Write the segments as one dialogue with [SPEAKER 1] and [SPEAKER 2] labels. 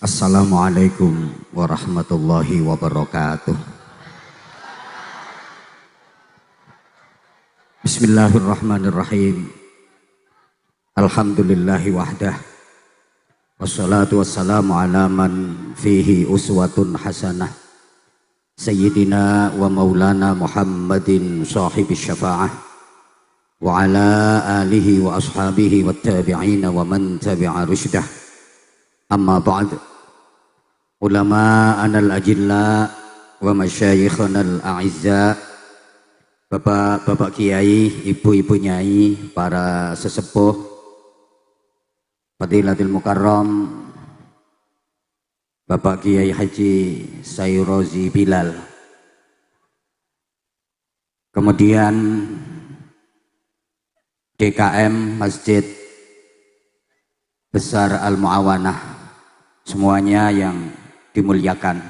[SPEAKER 1] Assalamualaikum warahmatullahi wabarakatuh. Bismillahirrahmanirrahim. Alhamdulillahi wahdah. Wassalatu wassalamu ala man fihi uswatun hasanah. Sayyidina wa maulana Muhammadin sahibis syafa'ah. Wa ala alihi wa ashabihi wa tabi'ina wa man tabi'a rusydah. Amma ba'd. Ulama anal ajilla wa masyayikhana al-a'izza, bapak-bapak kiai, ibu-ibu nyai, para sesepuh, Fadilatul Mukarram Bapak Kiai Haji Sayrozi Bilal, kemudian DKM Masjid Besar Al-Mu'awanah, semuanya yang dimuliakan.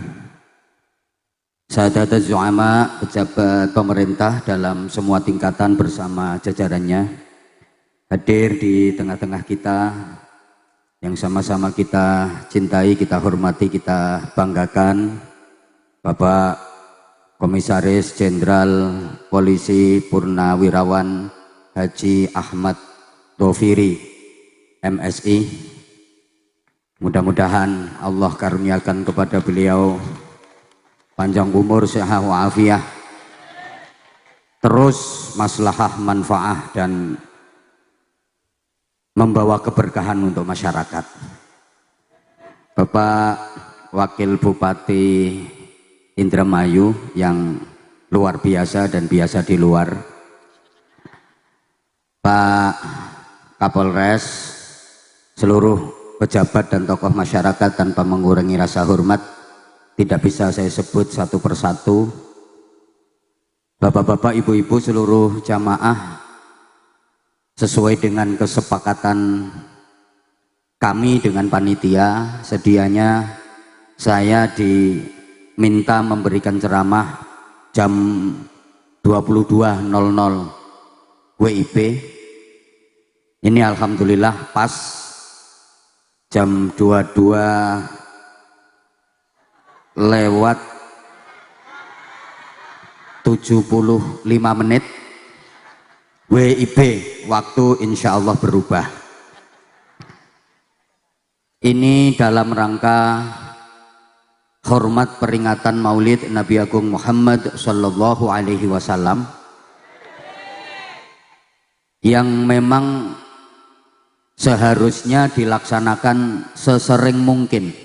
[SPEAKER 1] Sahadat Zu'ama, pejabat pemerintah dalam semua tingkatan bersama jajarannya hadir di tengah-tengah kita, yang sama-sama kita cintai, kita hormati, kita banggakan. Bapak Komisaris Jenderal Polisi Purnawirawan Haji Ahmad Dhofiri MSI, mudah-mudahan Allah karuniakan kepada beliau panjang umur, sehat wa'afiyah, terus maslahah, manfaah, dan membawa keberkahan untuk masyarakat. Bapak Wakil Bupati Indramayu yang luar biasa dan biasa di luar, Pak Kapolres, seluruh pejabat dan tokoh masyarakat, tanpa mengurangi rasa hormat, tidak bisa saya sebut satu persatu. Bapak-bapak, ibu-ibu, seluruh jamaah, sesuai dengan kesepakatan kami dengan panitia, sedianya saya diminta memberikan ceramah jam 22.00 WIB. Ini alhamdulillah pas jam 22:75 WIB, waktu insya Allah berubah. Ini dalam rangka hormat peringatan Maulid Nabi Agung Muhammad Sallallahu Alaihi Wasallam, yang memang seharusnya dilaksanakan sesering mungkin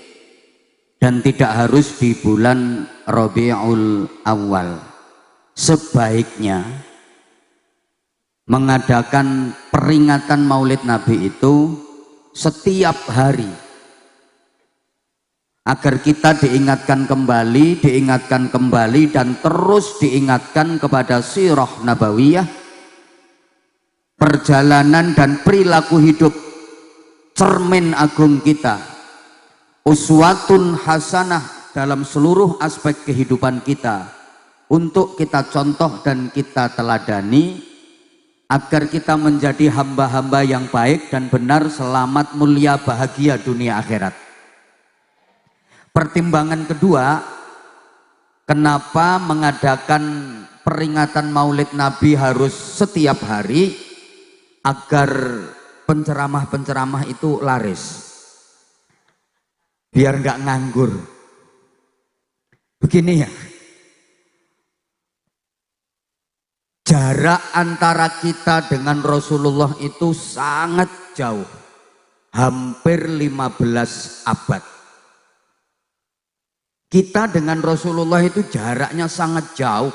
[SPEAKER 1] dan tidak harus di bulan Rabiul Awal. Sebaiknya mengadakan peringatan Maulid Nabi itu setiap hari, agar kita diingatkan kembali dan terus diingatkan kepada sirah nabawiyah, perjalanan dan perilaku hidup cermin agung kita, uswatun hasanah dalam seluruh aspek kehidupan kita, untuk kita contoh dan kita teladani, agar kita menjadi hamba-hamba yang baik dan benar, selamat, mulia, bahagia dunia akhirat. Pertimbangan kedua, kenapa mengadakan peringatan Maulid Nabi harus setiap hari, agar penceramah-penceramah itu laris, biar nggak nganggur. Begini ya, jarak antara kita dengan Rasulullah itu sangat jauh, hampir 15 abad. Kita dengan Rasulullah itu jaraknya sangat jauh,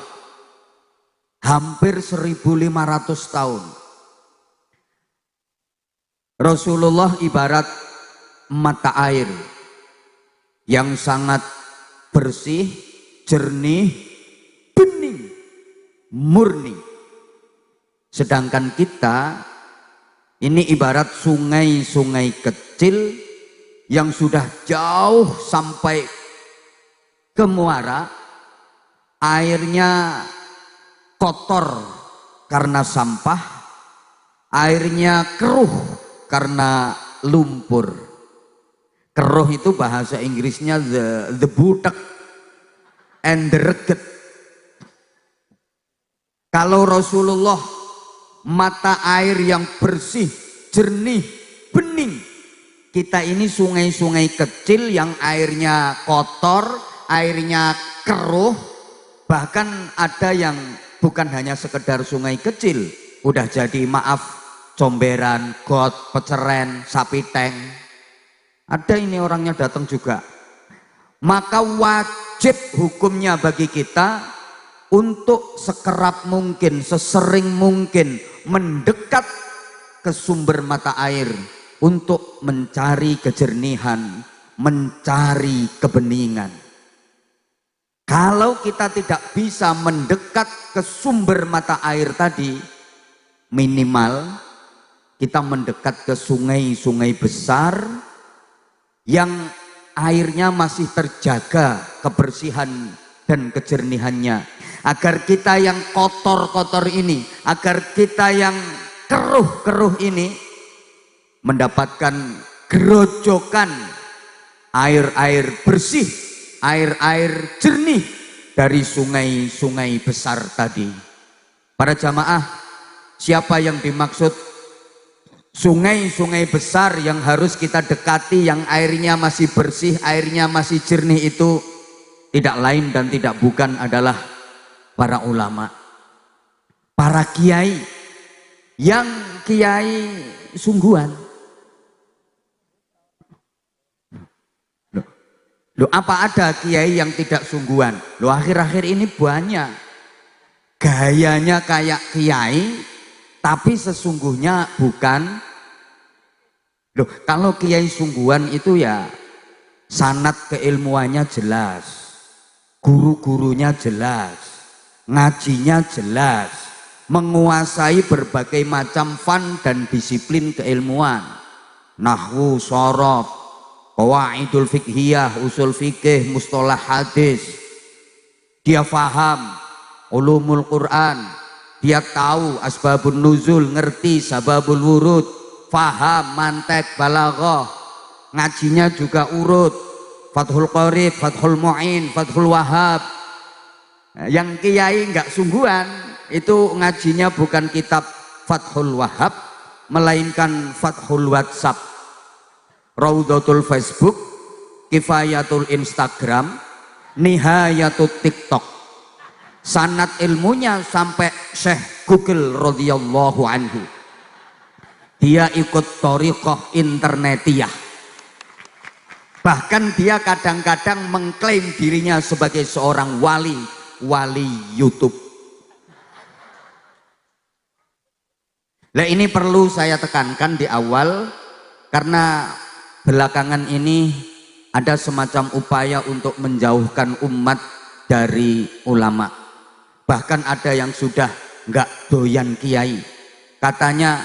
[SPEAKER 1] hampir 1500 tahun. Rasulullah ibarat mata air yang sangat bersih, jernih, bening, murni. Sedangkan kita ini ibarat sungai-sungai kecil yang sudah jauh sampai ke muara, airnya kotor karena sampah, airnya keruh karena lumpur. Keruh itu bahasa Inggrisnya the butek and the reget. Kalau Rasulullah mata air yang bersih, jernih, bening. Kita ini sungai-sungai kecil yang airnya kotor, airnya keruh, bahkan ada yang bukan hanya sekedar sungai kecil, udah jadi maaf comberan, got, peceren, sapi tank. Ada ini orangnya datang juga. Maka wajib hukumnya bagi kita untuk sekerap mungkin, sesering mungkin mendekat ke sumber mata air untuk mencari kejernihan, mencari kebeningan. Kalau kita tidak bisa mendekat ke sumber mata air tadi, minimal kita mendekat ke sungai-sungai besar yang airnya masih terjaga kebersihan dan kejernihannya. Agar kita yang kotor-kotor ini, agar kita yang keruh-keruh ini mendapatkan gerojokan air-air bersih, air-air jernih dari sungai-sungai besar tadi. Para jamaah, siapa yang dimaksud sungai-sungai besar yang harus kita dekati, yang airnya masih bersih, airnya masih jernih, itu tidak lain dan tidak bukan adalah para ulama, para kiai, yang kiai sungguhan. Loh, apa ada kiai yang tidak sungguhan? Loh, akhir-akhir ini banyak. Gayanya kayak kiai, tapi sesungguhnya bukan. Loh, kalau kiai sungguhan itu ya sanad keilmuannya jelas, guru-gurunya jelas, ngajinya jelas, menguasai berbagai macam fan dan disiplin keilmuan, nahwu, shorof, qawaidul fiqhiyah, usul fikih, mustalah hadis. Dia faham ulumul Quran, dia tahu asbabun nuzul, ngerti sababul wurud, faham mantek, balaghah, ngajinya juga urut, Fathul Qorib, Fathul Mu'in, Fathul Wahab. Yang kiai enggak sungguhan itu ngajinya bukan kitab Fathul Wahab, melainkan Fathul WhatsApp, Raudhatul Facebook, Kifayatul Instagram, Nihayatul TikTok. Sanad ilmunya sampai Syekh Google radhiyallahu anhu. Dia ikut thariqah internetiyah. Bahkan dia kadang-kadang mengklaim dirinya sebagai seorang wali YouTube. Nah, ini perlu saya tekankan di awal, karena belakangan ini ada semacam upaya untuk menjauhkan umat dari ulama. Bahkan ada yang sudah nggak doyan kiai. Katanya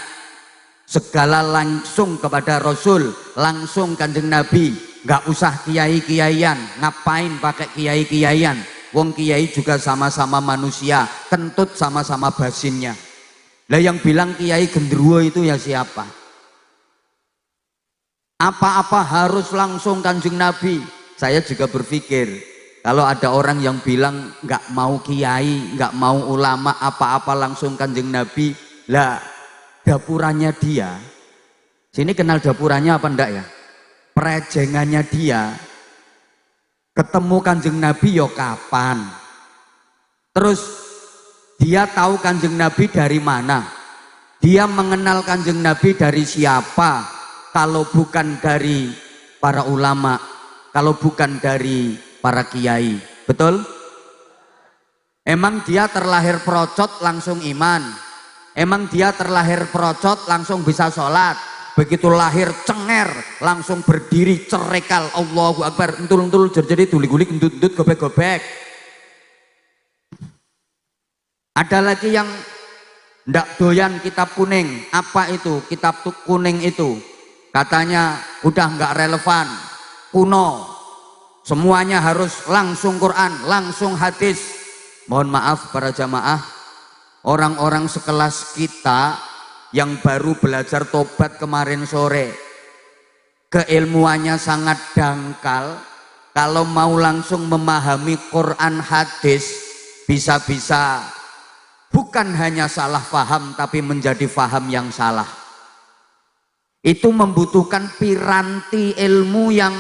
[SPEAKER 1] segala langsung kepada Rasul, langsung Kanjeng Nabi, nggak usah kiai-kiaian. Ngapain pakai kiai-kiaian? Wong kiai juga sama-sama manusia, kentut sama-sama basinnya. Lah yang bilang kiai gendruwo itu ya siapa? Apa-apa harus langsung Kanjeng Nabi. Saya juga berpikir, kalau ada orang yang bilang nggak mau kiai, nggak mau ulama, apa-apa langsung Kanjeng Nabi, lah dapurannya dia, sini kenal dapurannya apa enggak ya? Perejengannya dia, ketemu Kanjeng Nabi yo kapan? Terus dia tahu Kanjeng Nabi dari mana? Dia mengenal Kanjeng Nabi dari siapa? Kalau bukan dari para ulama, kalau bukan dari para kiai. Betul? Emang dia terlahir procot langsung iman? Emang dia terlahir procot langsung bisa sholat? Begitu lahir cenger langsung berdiri cerekal, Allahu Akbar, entul-entul jadi tulik-gulik, endut-endut, gobek-gobek. Ada lagi yang ndak doyan kitab kuning. Apa itu kitab kuning itu? Katanya udah nggak relevan, kuno, semuanya harus langsung Quran, langsung hadis. Mohon maaf para jamaah, orang-orang sekelas kita yang baru belajar tobat kemarin sore, keilmuannya sangat dangkal. Kalau mau langsung memahami Quran hadis, bisa-bisa bukan hanya salah paham, tapi menjadi paham yang salah. Itu membutuhkan piranti ilmu yang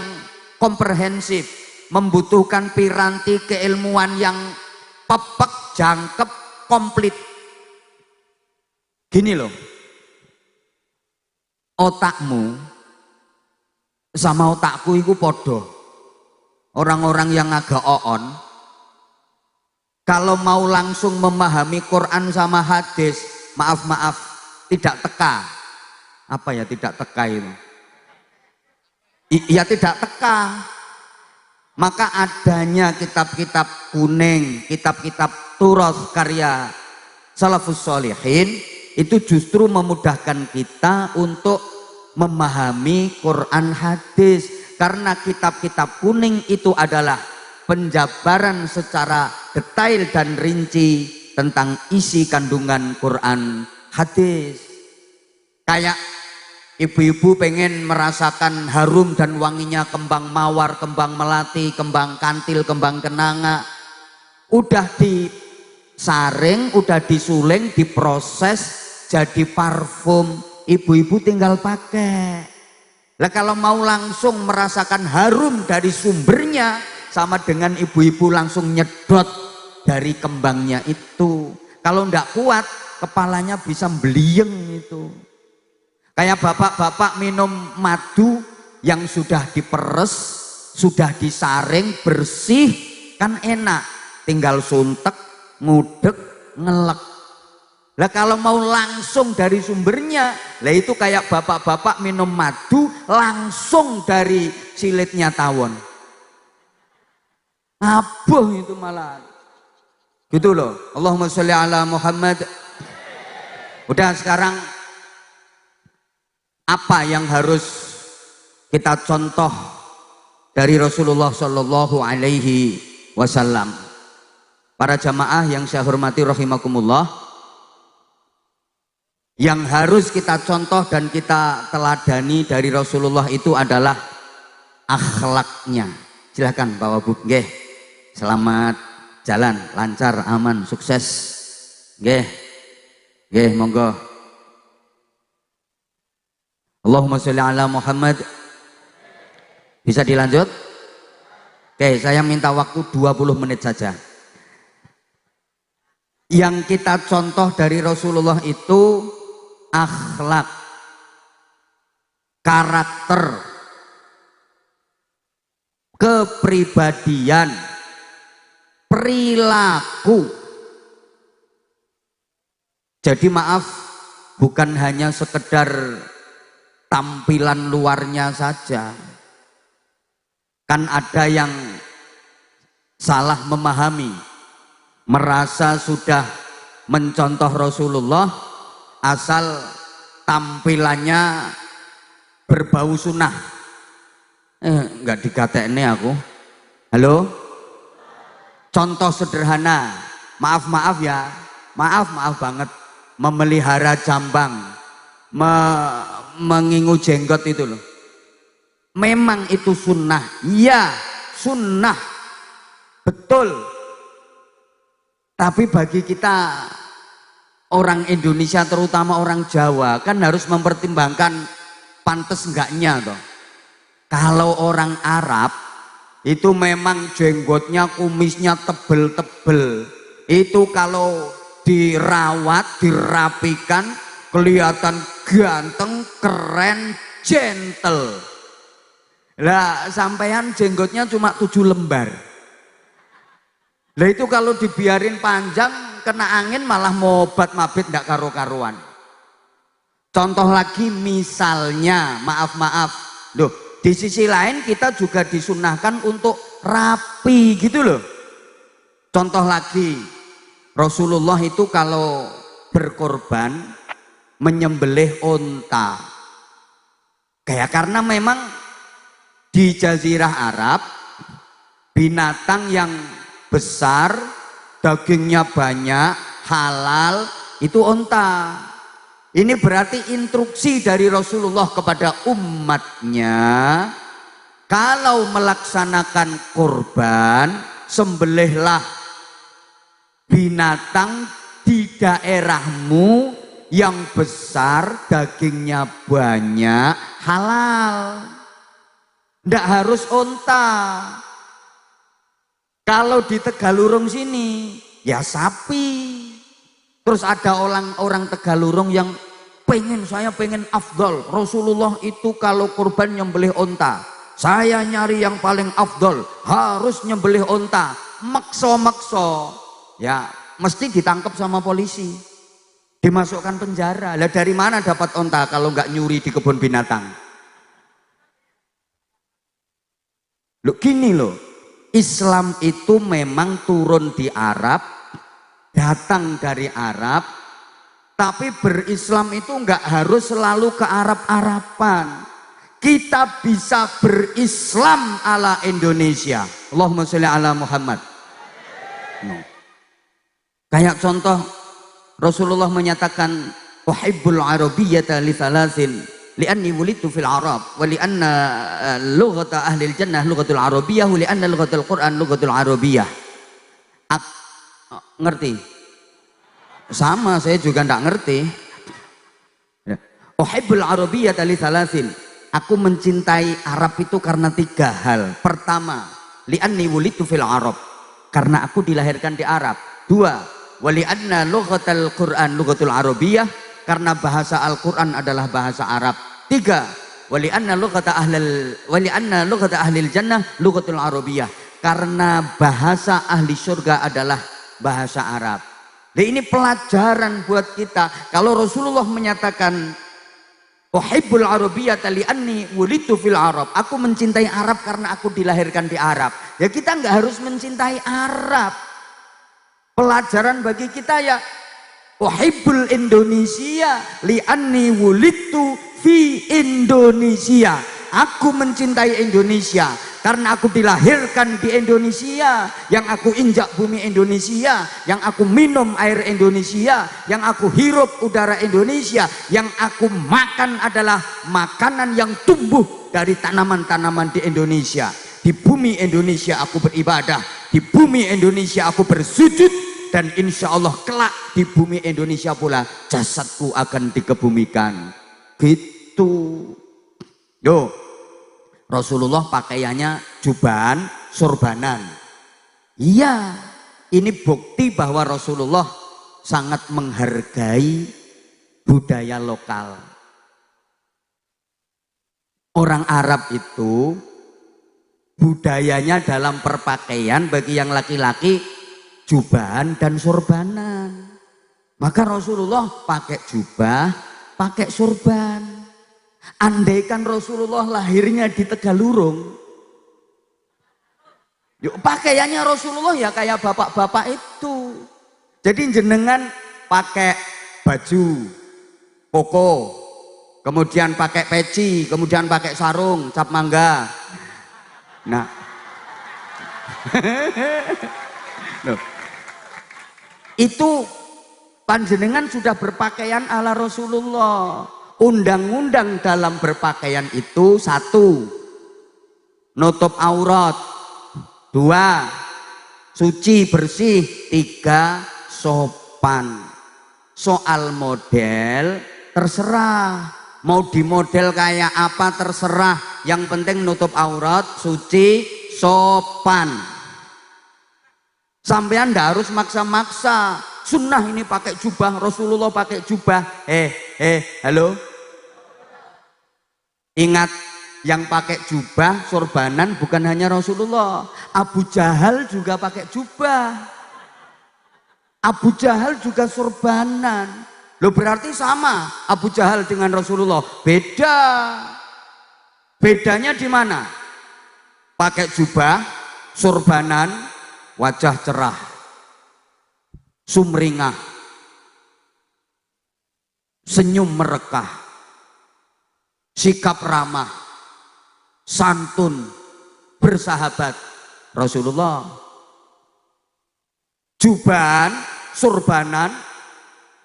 [SPEAKER 1] komprehensif, membutuhkan piranti keilmuan yang pepek, jangkep, komplit. Gini loh, otakmu sama otakku itu podo. Orang-orang yang agak oon, kalau mau langsung memahami Quran sama hadis, maaf tidak teka. Apa ya tidak teka itu? Iya tidak teka. Maka adanya kitab-kitab kuning, kitab-kitab turas karya salafus sholihin, itu justru memudahkan kita untuk memahami Quran hadis. Karena kitab-kitab kuning itu adalah penjabaran secara detail dan rinci tentang isi kandungan Quran hadis. Kayak ibu-ibu pengen merasakan harum dan wanginya kembang mawar, kembang melati, kembang kantil, kembang kenanga, udah disaring, udah disuling, diproses jadi parfum, ibu-ibu tinggal pakai. Lah kalau mau langsung merasakan harum dari sumbernya, sama dengan ibu-ibu langsung nyedot dari kembangnya itu. Kalau ndak kuat, kepalanya bisa beliyeng itu. Kayak bapak-bapak minum madu yang sudah diperes, sudah disaring, bersih, kan enak. Tinggal suntek, ngudek, ngelek. Lah kalau mau langsung dari sumbernya, lah itu kayak bapak-bapak minum madu langsung dari silitnya tawon. Abuh itu malah. Gitu loh. Allahumma sholli ala Muhammad. Udah sekarang apa yang harus kita contoh dari Rasulullah Shallallahu Alaihi Wasallam? Para jamaah yang saya hormati rahimakumullah. Yang harus kita contoh dan kita teladani dari Rasulullah itu adalah akhlaknya. Silahkan Bapak Bu, nggih. Selamat jalan, lancar, aman, sukses. Nggih. Nggih, monggo. Allahumma sholli ala Muhammad. Bisa dilanjut? Oke, saya minta waktu 20 menit saja. Yang kita contoh dari Rasulullah itu akhlak, karakter, kepribadian, perilaku. Jadi maaf, bukan hanya sekedar tampilan luarnya saja. Kan ada yang salah memahami, merasa sudah mencontoh Rasulullah asal tampilannya berbau sunnah. Enggak dikatekne aku. Halo? Contoh sederhana, maaf ya, maaf banget, memelihara jambang, mengingu jenggot itu loh. Memang itu sunnah, iya sunnah, betul. Tapi bagi kita orang Indonesia, terutama orang Jawa, kan harus mempertimbangkan pantes enggaknya toh. Kalau orang Arab itu memang jenggotnya, kumisnya tebel-tebel. Itu kalau dirawat, dirapikan, kelihatan ganteng, keren, gentle. Lah sampean jenggotnya cuma 7 lembar. Lah itu kalau dibiarin panjang, kena angin malah mobat mabit ndak karu-karuan. Contoh lagi misalnya, maaf, loh, di sisi lain kita juga disunahkan untuk rapi gitu loh. Contoh lagi, Rasulullah itu kalau berkorban menyembelih unta. Kayak karena memang di Jazirah Arab binatang yang besar, dagingnya banyak, halal, itu unta. Ini berarti instruksi dari Rasulullah kepada umatnya, kalau melaksanakan kurban, sembelihlah binatang di daerahmu yang besar, dagingnya banyak, halal. Tidak harus onta. Kalau di Tegalurung sini, ya sapi. Terus ada orang Tegalurung yang saya pengen afdol. Rasulullah itu kalau kurban nyembelih onta. Saya nyari yang paling afdol, harus nyembelih onta. Makso. Ya, mesti ditangkap sama polisi. Dimasukkan penjara. Lah dari mana dapat onta kalau nggak nyuri di kebun binatang? Loh gini loh, Islam itu memang turun di Arab, datang dari Arab, tapi berislam itu nggak harus selalu ke Arab-Araban. Kita bisa berislam ala Indonesia. Allahumma sholli ala Muhammad. No. Kayak contoh Rasulullah menyatakan uhibbul arabiyyata li thalathin li'anni wulidtu fil Arab wa li'anna lughata ahli jannah lughatul arabiyyah wa li'anna lughatul Qur'an lughatul arabiyyah. Ngerti? Sama, saya juga enggak ngerti. Uhibbul arabiyyata li thalathin. Aku mencintai Arab itu karena 3 hal. Pertama, li'anni wulidtu fil Arab, karena aku dilahirkan di Arab. 2, wa li'anna lughatul Qur'an lughatul arabiyyah, karena bahasa Al-Quran adalah bahasa Arab. 3, wali'anna lughata ahlil jannah lughatul arabiyyah, karena bahasa ahli surga adalah bahasa Arab. Nah, ini pelajaran buat kita. Kalau Rasulullah menyatakan uhibbul arabiyyata li'anni wulidtu fil Arab, aku mencintai Arab karena aku dilahirkan di Arab, ya kita nggak harus mencintai Arab. Pelajaran bagi kita ya uhibbul Indonesia li'anni wulidtu fi Indonesia. Aku mencintai Indonesia karena aku dilahirkan di Indonesia, yang aku injak bumi Indonesia, yang aku minum air Indonesia, yang aku hirup udara Indonesia, yang aku makan adalah makanan yang tumbuh dari tanaman-tanaman di Indonesia. Di bumi Indonesia aku beribadah, di bumi Indonesia aku bersujud, dan insya Allah kelak di bumi Indonesia pula jasadku akan dikebumikan. Gitu. Yo, Rasulullah pakaiannya jubahan, sorbanan. Iya, ini bukti bahwa Rasulullah sangat menghargai budaya lokal. Orang Arab itu budayanya dalam perpakaian bagi yang laki-laki jubahan dan sorbanan. Maka Rasulullah pakai jubah, pakai sorban. Andaikan Rasulullah lahirnya di Tegalurung, yuk pakaiannya Rasulullah ya kayak bapak-bapak itu. Jadi jenengan pakai baju koko, kemudian pakai peci, kemudian pakai sarung cap mangga. Nah loh, itu panjenengan sudah berpakaian ala Rasulullah. Undang-undang dalam berpakaian itu 1, nutup aurat, 2, suci bersih, 3, sopan. Soal model terserah, mau di model kayak apa terserah, yang penting nutup aurat, suci, sopan. Sampean ndak harus maksa-maksa. Sunnah ini pakai jubah, Rasulullah pakai jubah. Halo. Ingat, yang pakai jubah sorbanan bukan hanya Rasulullah. Abu Jahal juga pakai jubah. Abu Jahal juga sorbanan. Loh berarti sama Abu Jahal dengan Rasulullah? Beda. Bedanya di mana? Pakai jubah, sorbanan, wajah cerah, sumringah, senyum merekah, sikap ramah, santun, bersahabat. Rasulullah jubahan, sorbanan,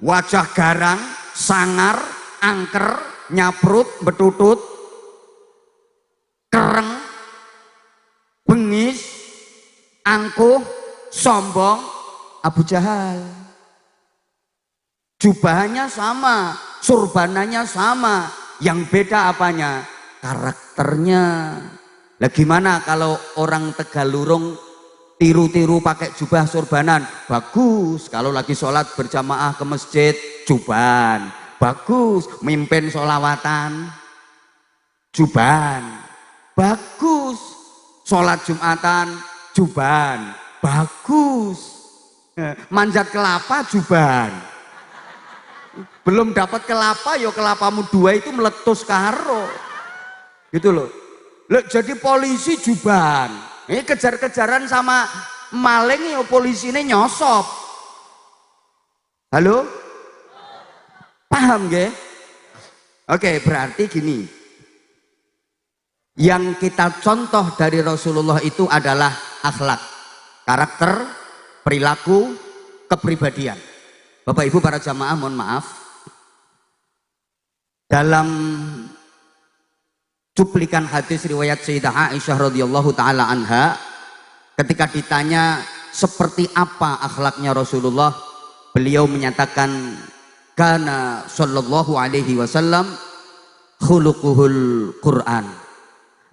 [SPEAKER 1] wajah garang, sangar, angker, nyaprut, betutut, kereng, bengis, angkuh, sombong, Abu Jahal. Jubahannya sama, surbananya sama, yang beda apanya? Karakternya. Lah gimana kalau orang Tegalurung tiru-tiru pakai jubah surbanan? Bagus. Kalau lagi sholat berjamaah ke masjid, jubahan. Bagus. Mimpin sholawatan, jubahan. Bagus. Sholat Jumatan, jubahan. Bagus. Manjat kelapa, jubahan. Belum dapat kelapa, yo kelapamu dua itu meletus karo. Gitu loh. Jadi polisi jubahan. Ini kejar-kejaran sama maling, yo polisi ini nyosop. Halo? Paham gak? Oke, berarti gini. Yang kita contoh dari Rasulullah itu adalah akhlak, karakter, perilaku, kepribadian. Bapak Ibu para jamaah, mohon maaf. Dalam cuplikan hadis riwayat Sayyidah Aisyah radhiyallahu taala anha, ketika ditanya seperti apa akhlaknya Rasulullah, beliau menyatakan kana sallallahu alaihi wasallam khuluquhul Quran.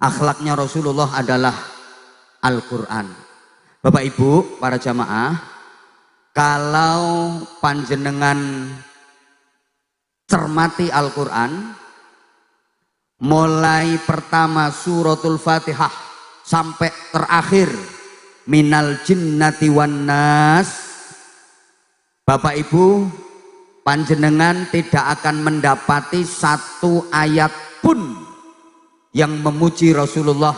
[SPEAKER 1] Akhlaknya Rasulullah adalah Al-Quran. Bapak Ibu para jamaah, kalau panjenengan cermati Al-Quran, mulai pertama suratul Fatihah sampai terakhir minal jinnati wan nas, Bapak Ibu panjenengan tidak akan mendapati satu ayat pun yang memuji Rasulullah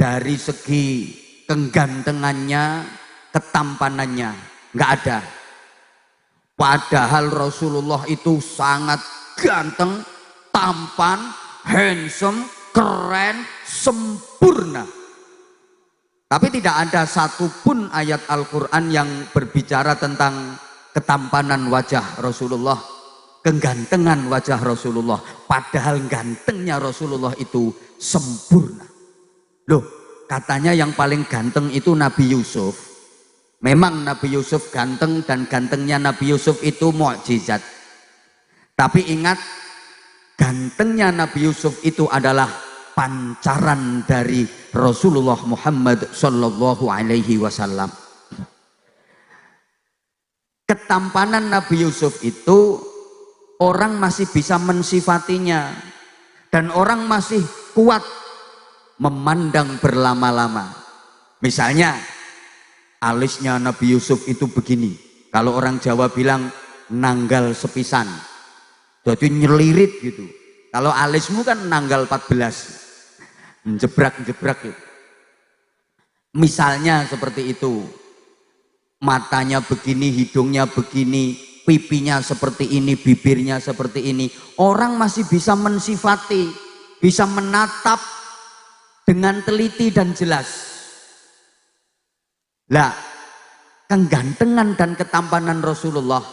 [SPEAKER 1] dari segi kegantengannya, ketampanannya, nggak ada. Padahal Rasulullah itu sangat ganteng, tampan, handsome, keren, sempurna. Tapi tidak ada satupun ayat Al-Quran yang berbicara tentang ketampanan wajah Rasulullah, kegantengan wajah Rasulullah. Padahal gantengnya Rasulullah itu sempurna. Loh, katanya yang paling ganteng itu Nabi Yusuf. Memang Nabi Yusuf ganteng dan gantengnya Nabi Yusuf itu mukjizat. Tapi ingat, gantengnya Nabi Yusuf itu adalah pancaran dari Rasulullah Muhammad sallallahu alaihi wasallam. Ketampanan Nabi Yusuf itu orang masih bisa mensifatinya dan orang masih kuat memandang berlama-lama. Misalnya alisnya Nabi Yusuf itu begini, kalau orang Jawa bilang nanggal sepisan, jadi nyelirit gitu. Kalau alismu kan nanggal 14, jebrak-jebrak gitu. Misalnya seperti itu, matanya begini, hidungnya begini, pipinya seperti ini, bibirnya seperti ini. Orang masih bisa mensifati, bisa menatap dengan teliti dan jelas. Lah, kegantengan dan ketampanan Rasulullah,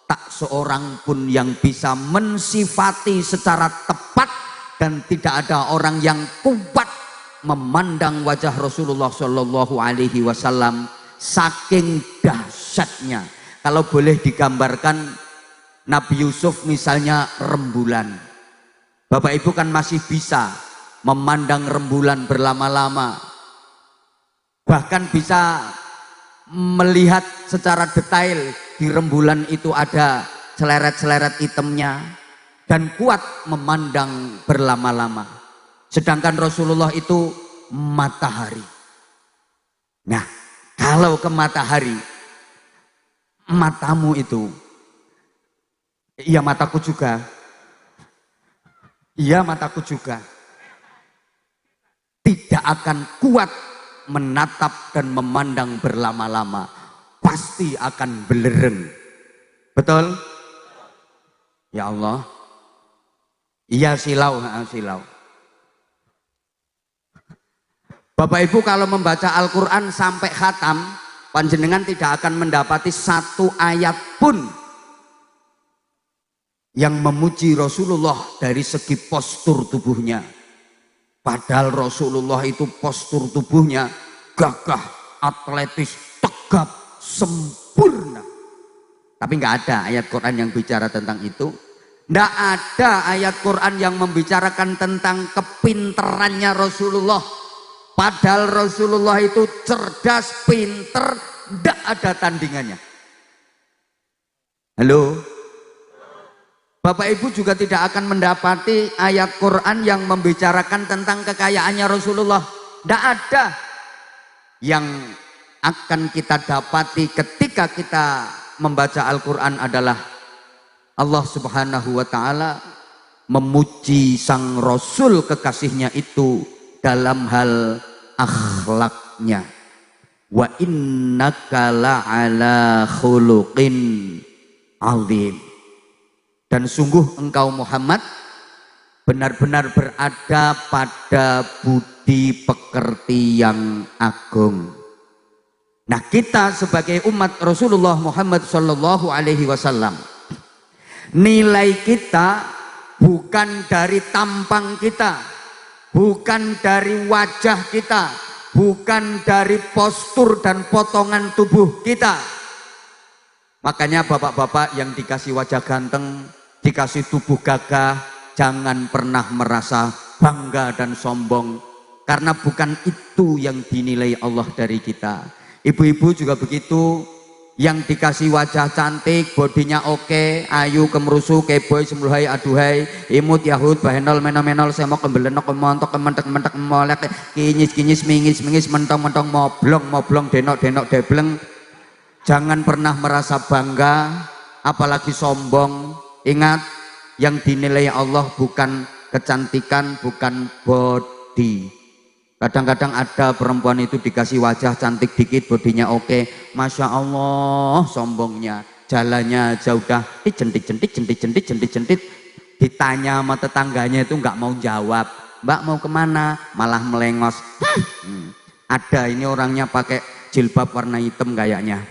[SPEAKER 1] tak seorang pun yang bisa mensifati secara tepat dan tidak ada orang yang kuat memandang wajah Rasulullah Shallallahu Alaihi Wasallam. Saking dahsyatnya, kalau boleh digambarkan Nabi Yusuf misalnya rembulan. Bapak Ibu kan masih bisa memandang rembulan berlama-lama, bahkan bisa melihat secara detail di rembulan itu ada seleret-seleret itemnya dan kuat memandang berlama-lama. Sedangkan Rasulullah itu matahari. Nah, kalau ke matahari, matamu itu, iya mataku juga, iya mataku juga, tidak akan kuat menatap dan memandang berlama-lama, pasti akan belereng. Betul? Ya Allah. Iya silau, silau. Bapak Ibu kalau membaca Al-Quran sampai khatam, panjenengan tidak akan mendapati satu ayat pun yang memuji Rasulullah dari segi postur tubuhnya. Padahal Rasulullah itu postur tubuhnya gagah, atletis, tegap, sempurna. Tapi nggak ada ayat Quran yang bicara tentang itu. Nggak ada ayat Quran yang membicarakan tentang kepinterannya Rasulullah. Padahal Rasulullah itu cerdas, pinter, nggak ada tandingannya. Halo? Bapak Ibu juga tidak akan mendapati ayat Quran yang membicarakan tentang kekayaannya Rasulullah. Tidak ada. Yang akan kita dapati ketika kita membaca Al-Quran adalah Allah Subhanahu wa ta'ala memuji sang Rasul kekasihnya itu dalam hal akhlaknya. Wa innaka la'ala khuluqin azim. Dan sungguh engkau Muhammad benar-benar berada pada budi pekerti yang agung. Nah, kita sebagai umat Rasulullah Muhammad Sallallahu Alaihi Wasallam, nilai kita bukan dari tampang kita, bukan dari wajah kita, bukan dari postur dan potongan tubuh kita. Makanya bapak-bapak yang dikasih wajah ganteng, dikasih tubuh gagah, jangan pernah merasa bangga dan sombong, karena bukan itu yang dinilai Allah dari kita. Ibu-ibu juga begitu, yang dikasih wajah cantik, bodinya oke, ayu, kemerusu, keboy, semluhai, aduhai, imut, yahud, bahenol, menol-menol, semok, kebelenok, kemontok, kementek-mentek, molek, kinyis-kinyis, mingis-mingis, mentong-mentong, moblong-moblong, denok-denok, debleng. Jangan pernah merasa bangga, apalagi sombong. Ingat, yang dinilai Allah bukan kecantikan, bukan body. Kadang-kadang ada perempuan itu dikasih wajah cantik dikit, bodinya oke, Masya Allah, sombongnya. Jalannya aja udah jentik-jentik. Ditanya sama tetangganya itu nggak mau jawab. Mbak mau kemana? Malah melengos. Ada ini orangnya pakai jilbab warna hitam kayaknya.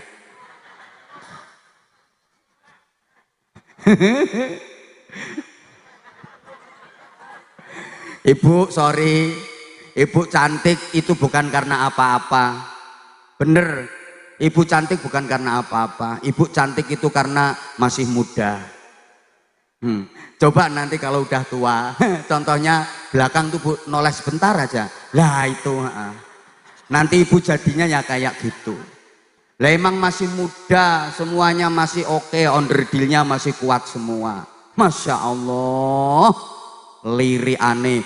[SPEAKER 1] Ibu, sorry, ibu cantik itu bukan karena apa-apa. Bener, ibu cantik bukan karena apa-apa. Ibu cantik itu karena masih muda. Coba nanti kalau udah tua, contohnya belakang tuh Bu, noles sebentar aja. Lah itu, nanti ibu jadinya ya kayak gitu. Lah emang masih muda, semuanya masih oke, onderdilnya masih kuat semua. Masya Allah, lirik aneh,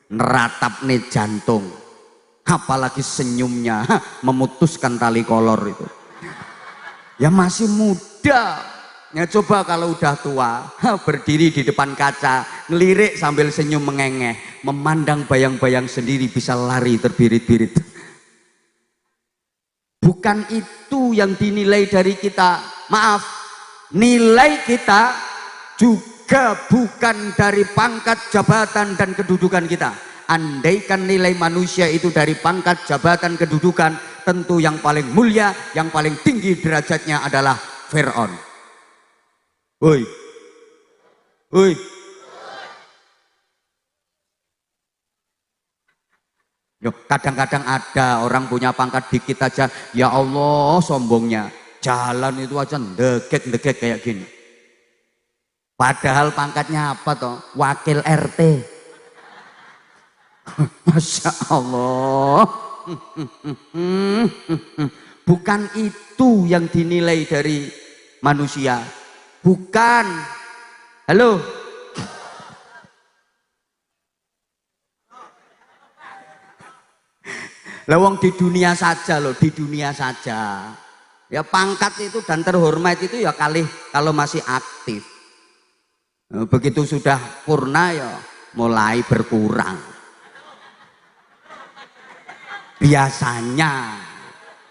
[SPEAKER 1] neratap nih jantung. Apalagi senyumnya, memutuskan tali kolor itu. Ya masih muda. Ya coba kalau udah tua, berdiri di depan kaca, ngelirik sambil senyum mengengeh, memandang bayang-bayang sendiri bisa lari terbirit-birit. Bukan itu yang dinilai dari kita. Maaf, nilai kita juga bukan dari pangkat, jabatan, dan kedudukan kita. Andaikan nilai manusia itu dari pangkat, jabatan, kedudukan, tentu yang paling mulia, yang paling tinggi derajatnya adalah Fir'aun. Woi, woi. Kadang-kadang ada orang punya pangkat dikit aja, ya Allah sombongnya, jalan itu aja ndegek-ndegek kayak gini. Padahal pangkatnya apa toh? Wakil RT. Masya Allah. Bukan itu yang dinilai dari manusia. Bukan. Halo. Lawang di dunia saja loh, di dunia saja. Ya pangkat itu dan terhormat itu ya kalau masih aktif. Begitu sudah purna ya mulai berkurang. Biasanya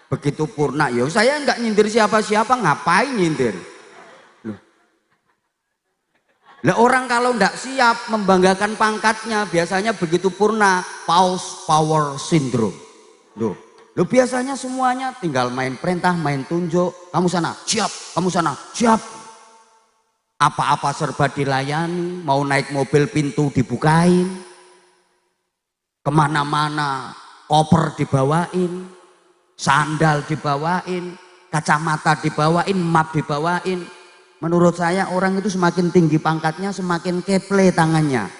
[SPEAKER 1] begitu purna ya saya nggak nyindir siapa-siapa, ngapain nyindir? Lah orang kalau nggak siap membanggakan pangkatnya biasanya begitu purna power syndrome. Loh biasanya semuanya tinggal main perintah, main tunjuk. Kamu sana, siap. Kamu sana, siap. Apa-apa serba dilayani, mau naik mobil pintu dibukain, kemana-mana koper dibawain, sandal dibawain, kacamata dibawain, map dibawain. Menurut saya orang itu semakin tinggi pangkatnya semakin keple tangannya.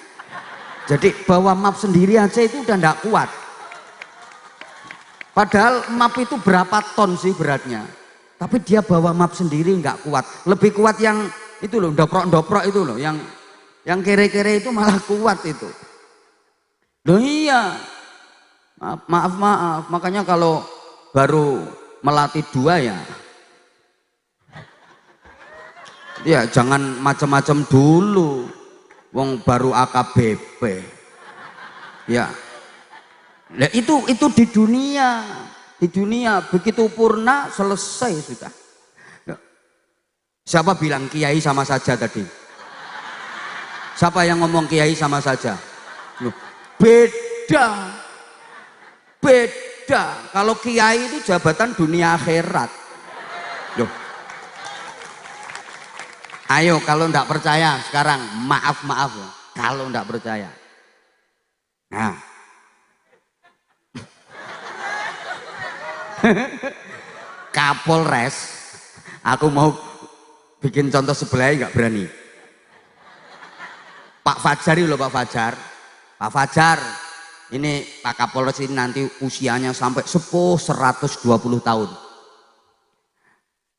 [SPEAKER 1] Jadi bawa map sendiri aja itu udah ndak kuat. Padahal map itu berapa ton sih beratnya, tapi dia bawa map sendiri nggak kuat. Lebih kuat yang itu loh, doprok-doprok itu loh, yang kere-kere itu malah kuat itu. Loh iya, maaf, makanya kalau baru melatih dua ya jangan macam-macam dulu, wong baru AKBP ya. Nah, itu di dunia begitu purna selesai sudah. Siapa bilang kiai sama saja tadi? Siapa yang ngomong kiai sama saja? Loh, beda. Kalau kiai itu jabatan dunia akhirat. Loh. Ayo kalau enggak percaya sekarang maaf ya. Kalau enggak percaya. Nah. Kapolres, aku mau bikin contoh sebelah nggak berani. Pak Fajar itu loh, Pak Fajar ini Pak Kapolres ini nanti usianya sampai sepuh 120 tahun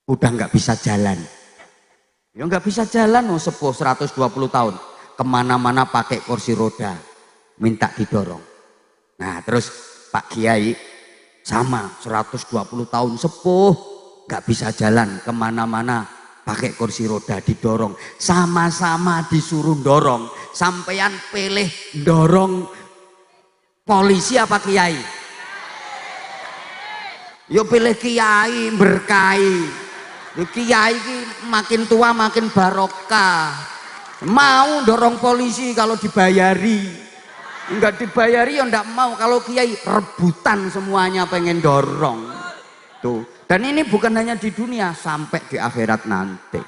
[SPEAKER 1] udah nggak bisa jalan ya, nggak bisa jalan loh, sepuh 120 tahun kemana-mana pakai kursi roda minta didorong. Nah terus Pak Kiai sama 120 tahun sepuh nggak bisa jalan kemana-mana pakai kursi roda didorong, sama-sama disuruh dorong. Sampean pilih dorong polisi apa kiai? Yo pilih kiai, berkahi. Kiai makin tua makin barokah. Mau dorong polisi kalau dibayari, enggak dibayari ya enggak mau. Kalau kiai rebutan semuanya pengen dorong tuh. Dan ini bukan hanya di dunia, sampai di akhirat nanti.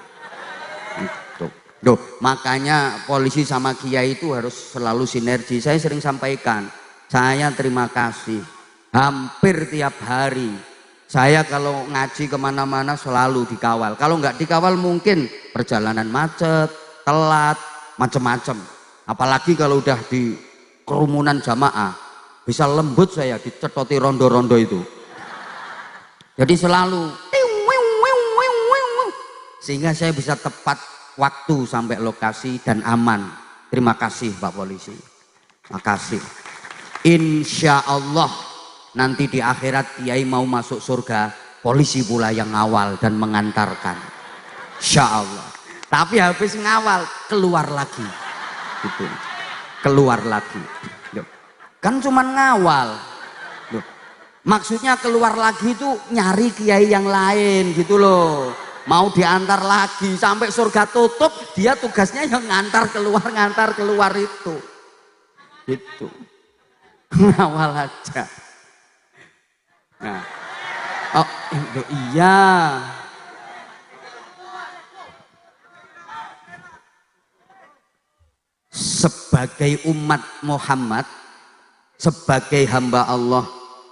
[SPEAKER 1] Tuh, makanya polisi sama kiai itu harus selalu sinergi. Saya sering sampaikan, saya terima kasih. Hampir tiap hari, saya kalau ngaji kemana-mana selalu dikawal. Kalau nggak dikawal mungkin perjalanan macet, telat, macem-macem. Apalagi kalau udah di kerumunan jamaah, bisa lembut saya dicetoti rondo-rondo itu. Jadi selalu sehingga saya bisa tepat waktu sampai lokasi dan aman. Terima kasih Pak Polisi. Makasih. Insya Allah nanti di akhirat kiai mau masuk surga, polisi pula yang ngawal dan mengantarkan. Insya Allah. Tapi habis ngawal keluar lagi. Gitu. Keluar lagi. Kan cuman ngawal. Maksudnya keluar lagi itu nyari kiai yang lain gitu loh. Mau diantar lagi sampai surga tutup, dia tugasnya yang ngantar keluar itu. Gitu. Ngawal aja. Nah. Oh, iya. Sebagai umat Muhammad, sebagai hamba Allah,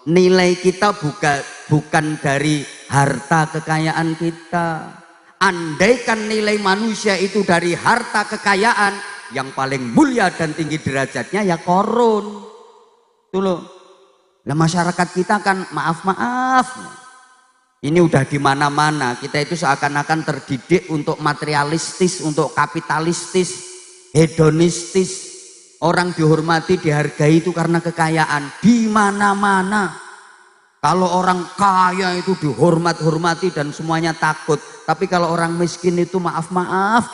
[SPEAKER 1] nilai kita bukan dari harta kekayaan kita. Andaikan nilai manusia itu dari harta kekayaan, yang paling mulia dan tinggi derajatnya ya korun. Tuh loh. Nah masyarakat kita kan maaf. Ini udah di mana-mana. Kita itu seakan-akan terdidik untuk materialistis, untuk kapitalistis, hedonistis. Orang dihormati, dihargai itu karena kekayaan. Di mana-mana. Kalau orang kaya itu dihormati dan semuanya takut. Tapi kalau orang miskin itu maaf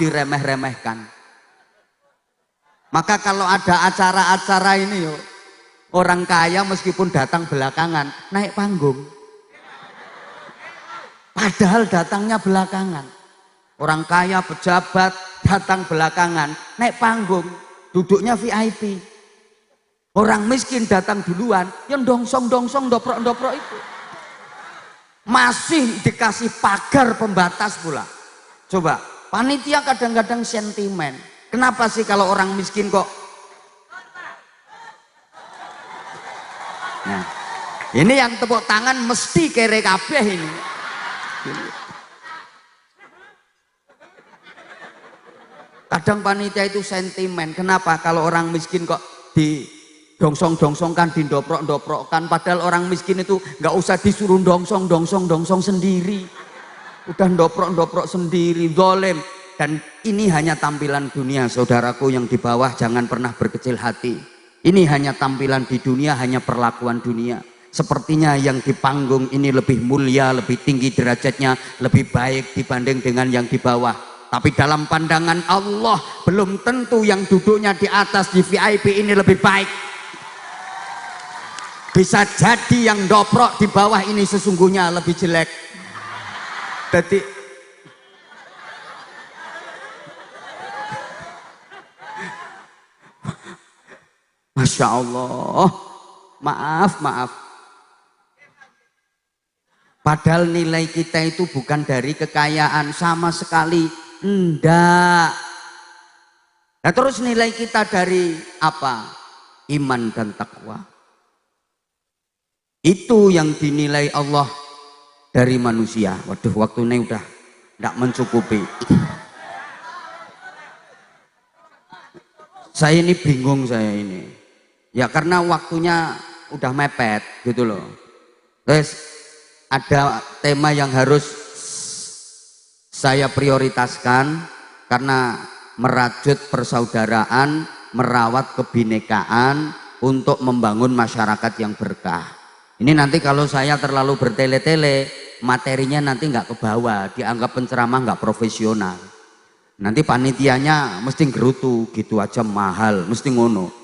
[SPEAKER 1] diremeh-remehkan. Maka kalau ada acara-acara ini yuk, orang kaya meskipun datang belakangan naik panggung. Padahal datangnya belakangan. Orang kaya pejabat datang belakangan naik panggung. Duduknya VIP. Orang miskin datang duluan, yang dongsong, doprok itu. Masih dikasih pagar pembatas pula. Coba, Panitia kadang-kadang sentimen. Kenapa sih kalau orang miskin kok? Nah, ini yang tepuk tangan mesti kere kabeh ini. Kadang panitia itu sentimen. Kenapa kalau orang miskin kok di dongsong-dongsongkan, dindoprok-doprokkan, padahal orang miskin itu nggak usah disuruh dongsong sendiri. Udah doprok sendiri, zalim. Dan ini hanya tampilan dunia, saudaraku yang di bawah, jangan pernah berkecil hati. Ini hanya tampilan di dunia, hanya perlakuan dunia. Sepertinya yang di panggung ini lebih mulia, lebih tinggi derajatnya, lebih baik dibanding dengan yang di bawah. Tapi dalam pandangan Allah belum tentu yang duduknya di atas di VIP ini lebih baik. Bisa jadi yang doprok di bawah ini sesungguhnya lebih jelek. Jadi Masya Allah, maaf. Padahal nilai kita itu bukan dari kekayaan sama sekali, enggak. Nah terus nilai kita dari apa? Iman dan takwa. Itu yang dinilai Allah dari manusia. Waduh, waktunya udah enggak mencukupi. Saya ini bingung ini. Ya karena waktunya udah mepet gitu loh. Terus ada tema yang harus saya prioritaskan karena merajut persaudaraan, merawat kebinekaan untuk membangun masyarakat yang berkah. Ini nanti kalau saya terlalu bertele-tele, materinya nanti nggak ke bawah, dianggap penceramah nggak profesional. Nanti panitianya mesti gerutu, gitu aja mahal, mesti ngono.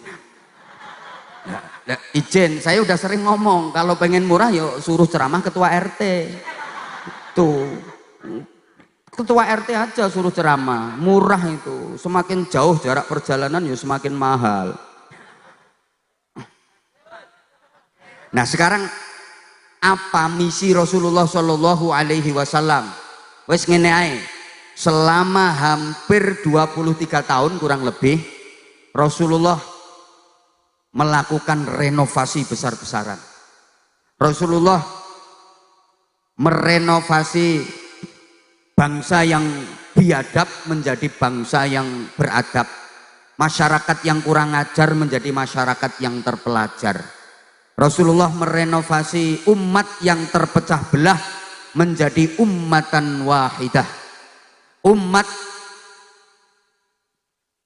[SPEAKER 1] Izin, saya udah sering ngomong kalau pengen murah yuk suruh ceramah ketua RT. Tuh, ketua RT aja suruh ceramah, murah itu. Semakin jauh jarak perjalanan ya semakin mahal. Nah sekarang apa misi Rasulullah Shallallahu Alaihi Wasallam? Wes ngene ae. Selama hampir 23 tahun kurang lebih Rasulullah melakukan renovasi besar-besaran. Rasulullah merenovasi bangsa yang biadab menjadi bangsa yang beradab. Masyarakat yang kurang ajar menjadi masyarakat yang terpelajar. Rasulullah merenovasi umat yang terpecah belah menjadi ummatan wahidah. Umat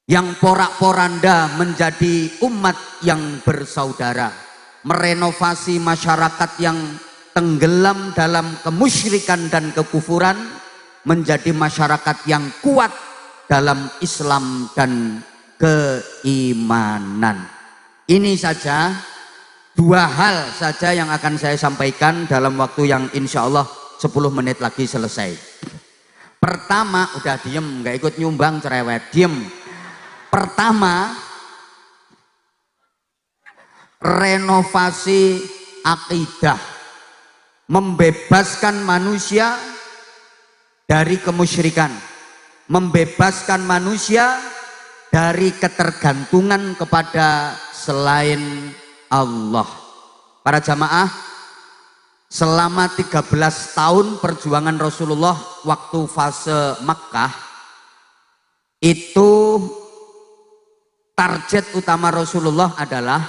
[SPEAKER 1] yang porak-poranda menjadi umat yang bersaudara. Merenovasi masyarakat yang tenggelam dalam kemusyrikan dan kekufuran menjadi masyarakat yang kuat dalam Islam dan keimanan. Ini saja, dua hal saja yang akan saya sampaikan dalam waktu yang insya Allah 10 menit lagi selesai. Pertama, udah diem, nggak ikut nyumbang cerewet, diem. Pertama, renovasi akidah, membebaskan manusia dari kemusyrikan, membebaskan manusia dari ketergantungan kepada selain Allah. Para jamaah, selama 13 tahun perjuangan Rasulullah waktu fase Makkah, itu target utama Rasulullah adalah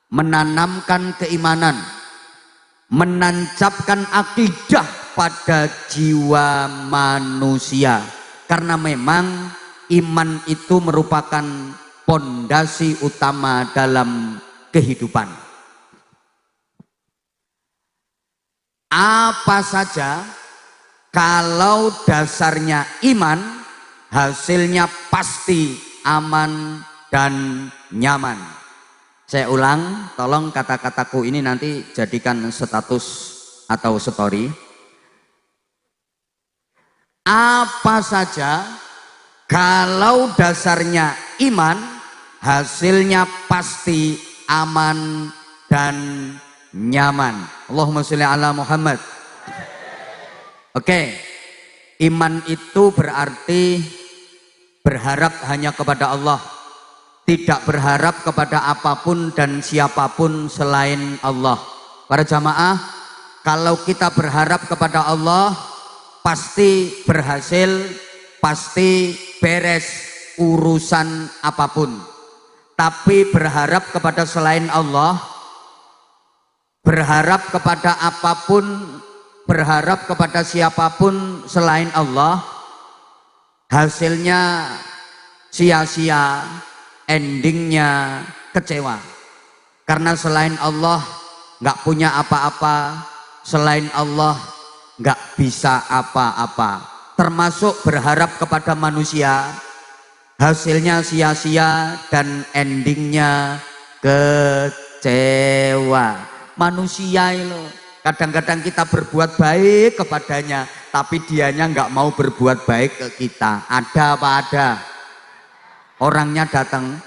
[SPEAKER 1] menanamkan keimanan, menancapkan akidah pada jiwa manusia. Karena memang iman itu merupakan pondasi utama dalam kehidupan. Apa saja kalau dasarnya iman, hasilnya pasti aman dan nyaman. Saya ulang, tolong kata-kataku ini nanti jadikan status atau story. Apa saja kalau dasarnya iman, hasilnya pasti aman dan nyaman. Allahumma sholli ala Muhammad. Oke, Iman itu berarti berharap hanya kepada Allah, tidak berharap kepada apapun dan siapapun selain Allah. Para jamaah, kalau kita berharap kepada Allah, pasti berhasil, pasti beres urusan apapun. Tapi berharap kepada selain Allah, berharap kepada apapun, berharap kepada siapapun selain Allah, hasilnya sia-sia, endingnya kecewa. Karena selain Allah nggak punya apa-apa, selain Allah nggak bisa apa-apa. Termasuk berharap kepada manusia, hasilnya sia-sia dan endingnya kecewa. Manusia itu kadang-kadang kita berbuat baik kepadanya, tapi dianya nggak mau berbuat baik ke kita. Ada apa ada? Orangnya datang,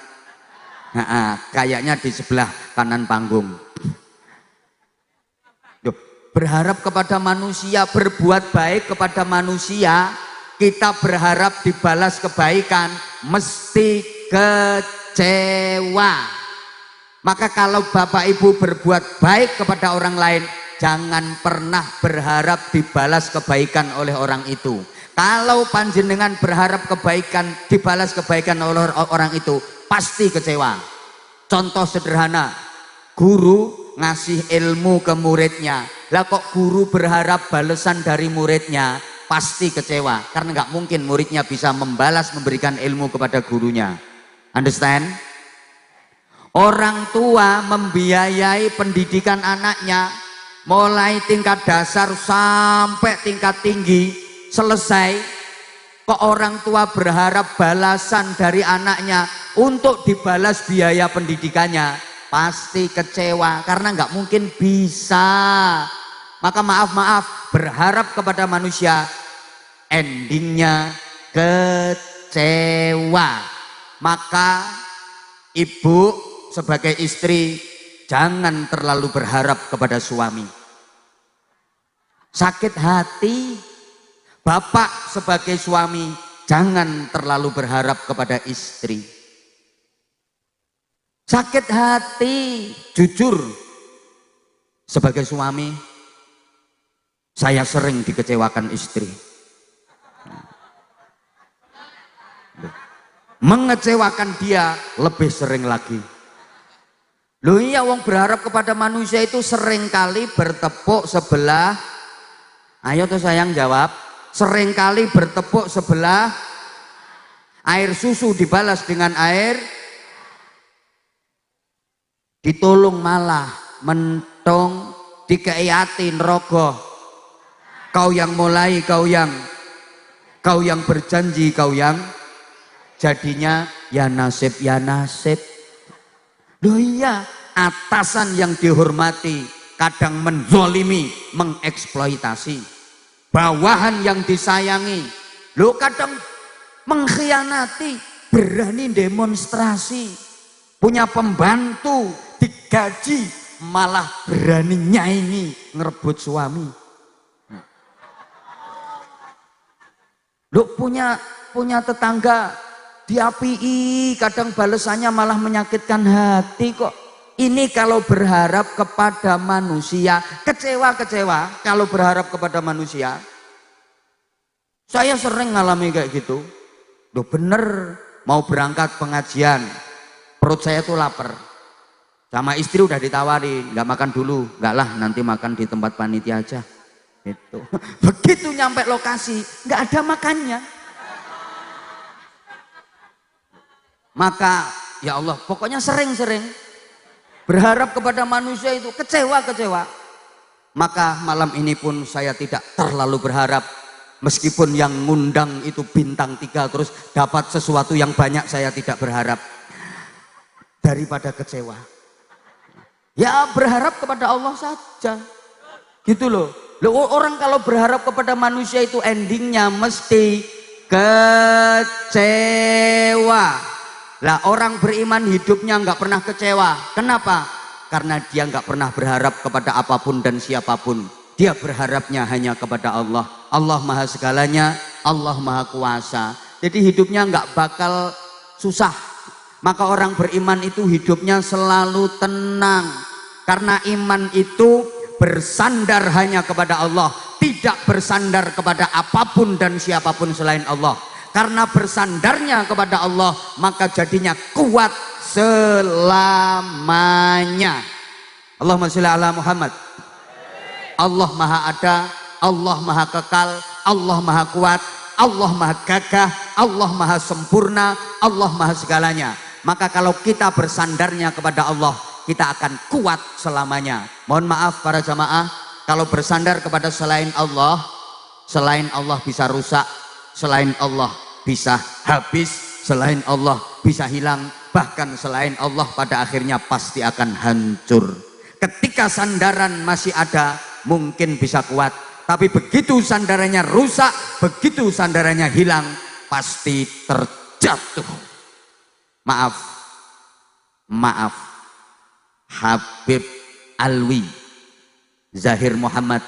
[SPEAKER 1] kayaknya di sebelah kanan panggung. Berharap kepada manusia, berbuat baik kepada manusia, kita berharap dibalas kebaikan, mesti kecewa. Maka kalau Bapak Ibu berbuat baik kepada orang lain, jangan pernah berharap dibalas kebaikan oleh orang itu. Kalau panjenengan berharap kebaikan, dibalas kebaikan oleh orang itu, pasti kecewa. Contoh sederhana, guru ngasih ilmu ke muridnya, lah kok guru berharap balasan dari muridnya, pasti kecewa. Karena nggak mungkin muridnya bisa membalas, memberikan ilmu kepada gurunya. Understand? Orang tua membiayai pendidikan anaknya mulai tingkat dasar sampai tingkat tinggi selesai, kok orang tua berharap balasan dari anaknya untuk dibalas biaya pendidikannya, pasti kecewa karena nggak mungkin bisa. Maka maaf, berharap kepada manusia endingnya kecewa. Maka ibu sebagai istri jangan terlalu berharap kepada suami, sakit hati. Bapak sebagai suami jangan terlalu berharap kepada istri, sakit hati. Jujur, sebagai suami saya sering dikecewakan istri, mengecewakan dia lebih sering lagi. Loh iya, wong berharap kepada manusia itu seringkali bertepuk sebelah. Ayo tuh sayang jawab. Seringkali bertepuk sebelah. Air susu dibalas dengan air. Ditolong malah mentong, dikeiatin rogoh. Kau yang mulai, kau yang berjanji, kau yang jadinya ya nasib, ya nasib. Loh iya, atasan yang dihormati kadang menzolimi, mengeksploitasi. Bawahan yang disayangi, loh kadang mengkhianati, berani demonstrasi. Punya pembantu digaji, malah berani nyaingi, ngerebut suami. Loh punya tetangga diapii, kadang balasannya malah menyakitkan hati kok. Ini kalau berharap kepada manusia, kecewa kalau berharap kepada manusia. Saya sering ngalami kayak gitu. Loh bener, mau berangkat pengajian, perut saya tuh lapar. Sama istri udah ditawari, nggak makan dulu, nggak lah nanti makan di tempat panitia aja. Gitu. Begitu nyampe lokasi, nggak ada makannya. Maka ya Allah, pokoknya sering-sering berharap kepada manusia itu kecewa. Maka malam ini pun saya tidak terlalu berharap, meskipun yang ngundang itu bintang 3 terus dapat sesuatu yang banyak, saya tidak berharap. Daripada kecewa, ya berharap kepada Allah saja. Gitu loh. Orang kalau berharap kepada manusia itu endingnya mesti kecewa. Lah orang beriman hidupnya nggak pernah kecewa. Kenapa? Karena dia nggak pernah berharap kepada apapun dan siapapun. Dia berharapnya hanya kepada Allah. Allah maha segalanya, Allah maha kuasa. Jadi hidupnya nggak bakal susah. Maka orang beriman itu hidupnya selalu tenang. Karena iman itu bersandar hanya kepada Allah, tidak bersandar kepada apapun dan siapapun selain Allah. Karena bersandarnya kepada Allah, maka jadinya kuat selamanya. Allahumma sholli ala Muhammad. Allah maha ada, Allah maha kekal, Allah maha kuat, Allah maha gagah, Allah maha sempurna, Allah maha segalanya. Maka kalau kita bersandarnya kepada Allah, kita akan kuat selamanya. Mohon maaf para jamaah, kalau bersandar kepada selain Allah bisa rusak, selain Allah bisa habis, selain Allah bisa hilang, bahkan selain Allah pada akhirnya pasti akan hancur. Ketika sandaran masih ada, mungkin bisa kuat, tapi begitu sandarannya rusak, begitu sandarannya hilang, pasti terjatuh. Maaf, Habib Alwi Zahir Muhammad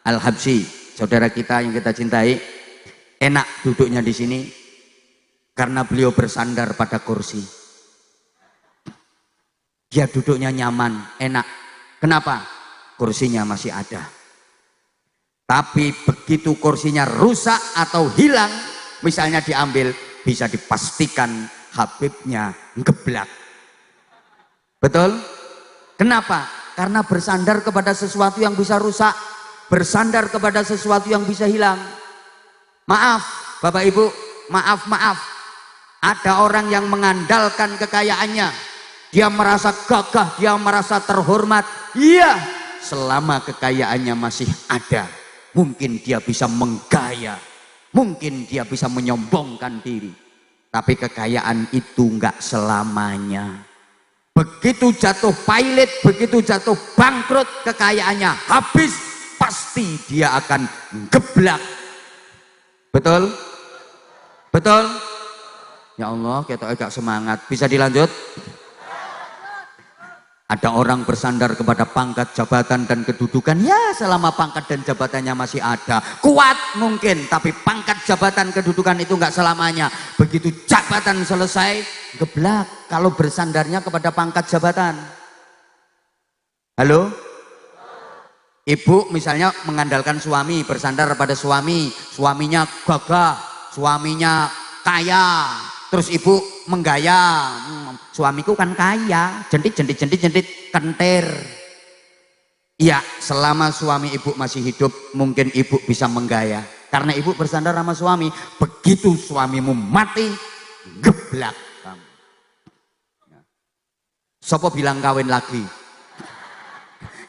[SPEAKER 1] Al-Habsyi, saudara kita yang kita cintai, enak duduknya di sini karena beliau bersandar pada kursi. Dia duduknya nyaman, enak. Kenapa? Kursinya masih ada. Tapi begitu kursinya rusak atau hilang, misalnya diambil, bisa dipastikan Habibnya ngeblak. Betul? Kenapa? Karena bersandar kepada sesuatu yang bisa rusak, bersandar kepada sesuatu yang bisa hilang. Maaf Bapak Ibu, maaf. Ada orang yang mengandalkan kekayaannya, dia merasa gagah, dia merasa terhormat. Iya, selama kekayaannya masih ada, mungkin dia bisa menggaya, mungkin dia bisa menyombongkan diri. Tapi kekayaan itu enggak selamanya. Begitu jatuh pailit, begitu jatuh bangkrut, kekayaannya habis, pasti dia akan geblak. Betul? Betul? Ya Allah, kita agak semangat. Bisa dilanjut? Ada orang bersandar kepada pangkat, jabatan, dan kedudukan. Ya, selama pangkat dan jabatannya masih ada, kuat mungkin, tapi pangkat, jabatan, kedudukan itu enggak selamanya. Begitu jabatan selesai, geblak. Kalau bersandarnya kepada pangkat, jabatan. Halo? Ibu misalnya mengandalkan suami, bersandar pada suami, suaminya gagah, suaminya kaya. Terus ibu menggaya, suamiku kan kaya, jentit, kentir. Iya, selama suami ibu masih hidup, mungkin ibu bisa menggaya. Karena ibu bersandar sama suami, begitu suamimu mati, geblak kamu. Sopo bilang kawin lagi?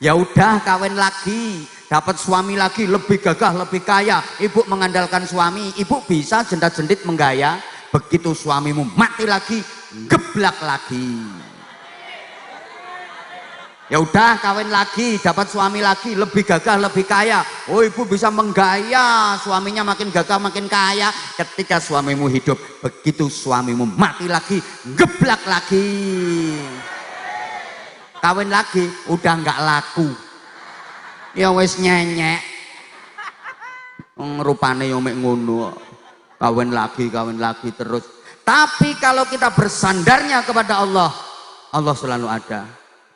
[SPEAKER 1] Ya udah kawin lagi, dapat suami lagi, lebih gagah, lebih kaya. Ibu mengandalkan suami, ibu bisa jendat-jendit menggaya. Begitu suamimu mati lagi, geblak lagi. Ya udah kawin lagi, dapat suami lagi, lebih gagah, lebih kaya. Oh, ibu bisa menggaya, suaminya makin gagah, makin kaya. Ketika suamimu hidup, begitu suamimu mati lagi, geblak lagi. Kawin lagi, udah nggak laku. Ya wis nyenyek. Rupane yo mek ngono. Kawin lagi terus. Tapi kalau kita bersandarnya kepada Allah, Allah selalu ada.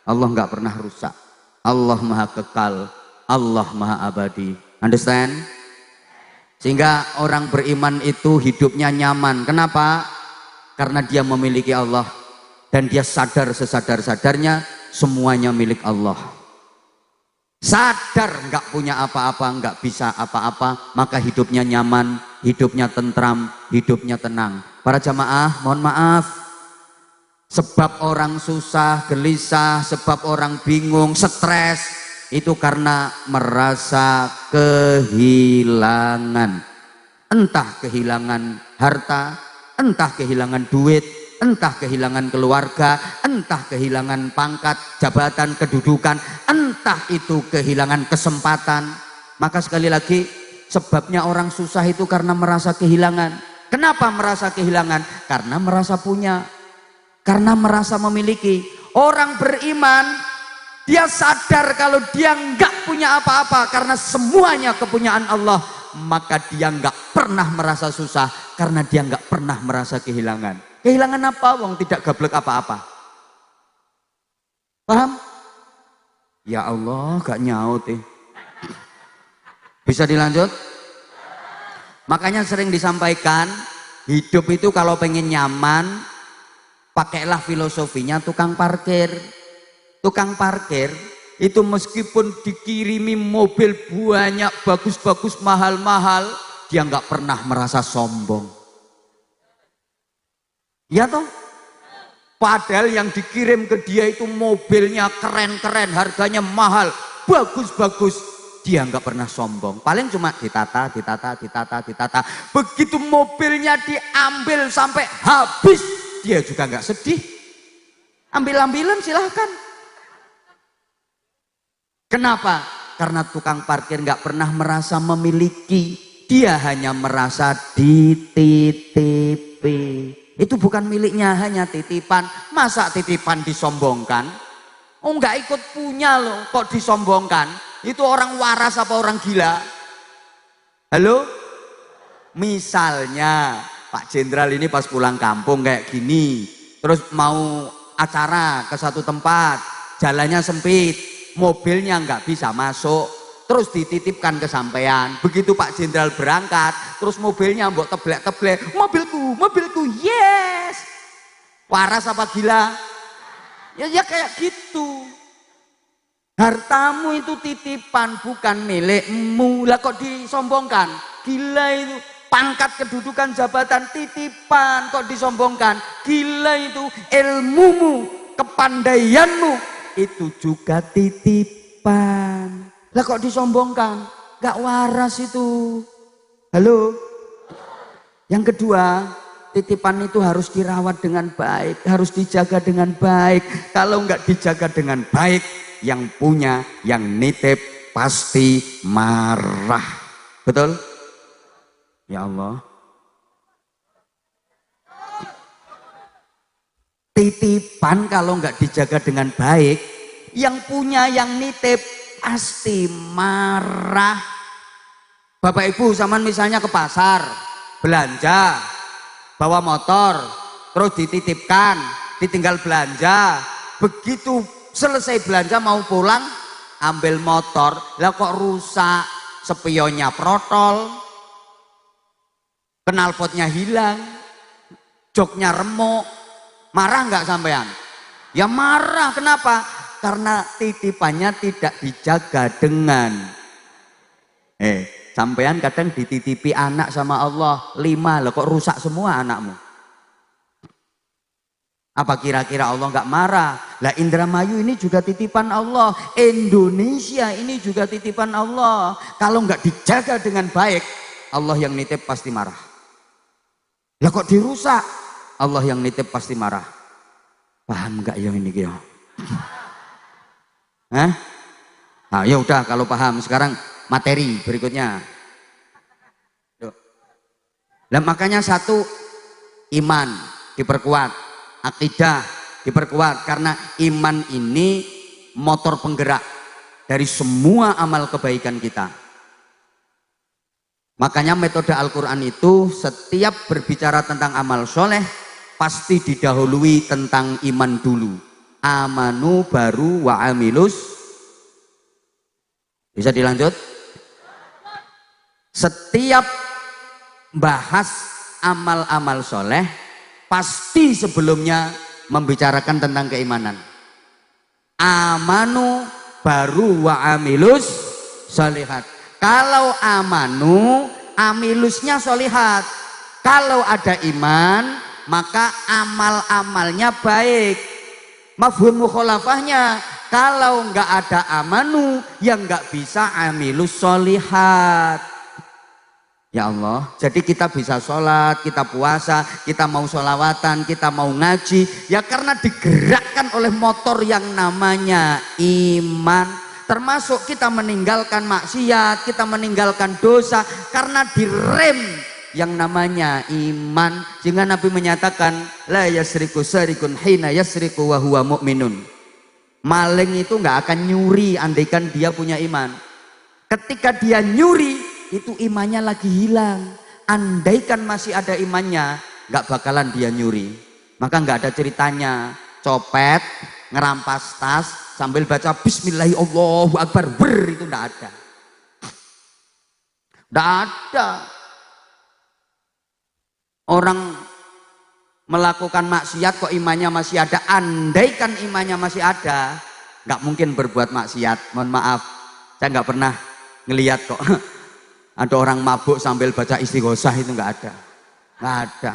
[SPEAKER 1] Allah nggak pernah rusak. Allah maha kekal, Allah maha abadi. Understand? Sehingga orang beriman itu hidupnya nyaman. Kenapa? Karena dia memiliki Allah. Dan dia sadar sesadar-sadarnya semuanya milik Allah. Sadar nggak punya apa-apa, nggak bisa apa-apa, maka hidupnya nyaman, hidupnya tentram, hidupnya tenang. Para jamaah, mohon maaf, sebab orang susah, gelisah, sebab orang bingung, stres, itu karena merasa kehilangan. Entah kehilangan harta, entah kehilangan duit, entah kehilangan keluarga, entah kehilangan pangkat, jabatan, kedudukan, entah itu kehilangan kesempatan. Maka sekali lagi, sebabnya orang susah itu karena merasa kehilangan. Kenapa merasa kehilangan? Karena merasa punya, karena merasa memiliki. Orang beriman, dia sadar kalau dia enggak punya apa-apa karena semuanya kepunyaan Allah. maka dia nggak pernah merasa susah karena dia nggak pernah merasa kehilangan. Kehilangan apa? Wong tidak gablek apa-apa. Paham? Ya Allah, gak nyaut Bisa dilanjut? Makanya sering disampaikan, hidup itu kalau pengen nyaman, pakailah filosofinya tukang parkir. Tukang parkir itu meskipun dikirimi mobil banyak, bagus-bagus, mahal-mahal, dia nggak pernah merasa sombong. Ya toh? Padahal yang dikirim ke dia itu mobilnya keren-keren, harganya mahal, bagus-bagus. Dia nggak pernah sombong. Paling cuma ditata. Begitu mobilnya diambil sampai habis, dia juga nggak sedih. Ambil-ambilan silahkan. Kenapa? Karena tukang parkir nggak pernah merasa memiliki. Dia hanya merasa dititipi. Itu bukan miliknya, hanya titipan. Masa titipan disombongkan? Oh nggak ikut punya loh, kok disombongkan? Itu orang waras apa orang gila? Halo? Misalnya Pak Jenderal ini pas pulang kampung kayak gini, terus mau acara ke satu tempat, jalannya sempit, mobilnya nggak bisa masuk, terus dititipkan ke sampean. Begitu Pak Jenderal berangkat, terus mobilnya mbok teblek-teblek, mobilku, yes. Waras apa gila? Ya kayak gitu. Hartamu itu titipan, bukan milikmu. Lah kok disombongkan? Gila itu. Pangkat, kedudukan, jabatan titipan, kok disombongkan? Gila itu. Ilmumu, kepandaianmu itu juga titipan. Lah kok disombongkan? Gak waras itu. Halo? Yang kedua, titipan itu harus dirawat dengan baik, harus dijaga dengan baik. Kalau nggak dijaga dengan baik, yang punya, yang nitip pasti marah. Betul? Ya Allah. Titipan kalau nggak dijaga dengan baik, yang punya, yang nitip pasti marah. Bapak Ibu zaman misalnya ke pasar, belanja, bawa motor, terus dititipkan, ditinggal belanja. Begitu selesai belanja mau pulang, ambil motor, lah kok rusak, spionnya protol, knalpotnya hilang, joknya remuk. Marah nggak sampean? Ya marah. Kenapa? Karena titipannya tidak dijaga dengan sampean kadang dititipi anak sama Allah 5, loh kok rusak semua anakmu? Apa kira-kira Allah nggak marah? Lah Indramayu ini juga titipan Allah, Indonesia ini juga titipan Allah. Kalau nggak dijaga dengan baik, Allah yang nitip pasti marah. Lah kok dirusak? Allah yang nitip pasti marah. Paham nggak ya ini ya? Hah? Nah, ya udah kalau paham, sekarang materi berikutnya. Lah makanya satu, iman diperkuat, akidah diperkuat, karena iman ini motor penggerak dari semua amal kebaikan kita. Makanya metode Al-Quran itu setiap berbicara tentang amal soleh pasti didahului tentang iman dulu. Amanu baru wa amilus. Bisa dilanjut? Setiap bahas amal-amal soleh pasti sebelumnya membicarakan tentang keimanan. Amanu baru wa amilus solihat. Kalau amanu, amilusnya solihat. Kalau ada iman, maka amal-amalnya baik. Mafhum mukhalafahnya, kalau nggak ada amanu, yang nggak bisa amilus solihat. Ya Allah, jadi kita bisa sholat, kita puasa, kita mau sholawatan, kita mau ngaji, ya karena digerakkan oleh motor yang namanya iman. Termasuk kita meninggalkan maksiat, kita meninggalkan dosa karena direm yang namanya iman. Sehingga Nabi menyatakan, la yasriku sarikun hina yasriku wa huwa mu'minun. Maling itu nggak akan nyuri andaikan dia punya iman. Ketika dia nyuri, itu imannya lagi hilang. Andaikan masih ada imannya, nggak bakalan dia nyuri. Maka nggak ada ceritanya copet ngerampas tas sambil baca Bismillahirrahmanirrahim itu nggak ada. Nggak ada. Orang melakukan maksiat kok imannya masih ada. Andaikan imannya masih ada, nggak mungkin berbuat maksiat. Mohon maaf, saya nggak pernah ngelihat kok ada orang mabuk sambil baca istighosah, itu nggak ada. Nggak ada.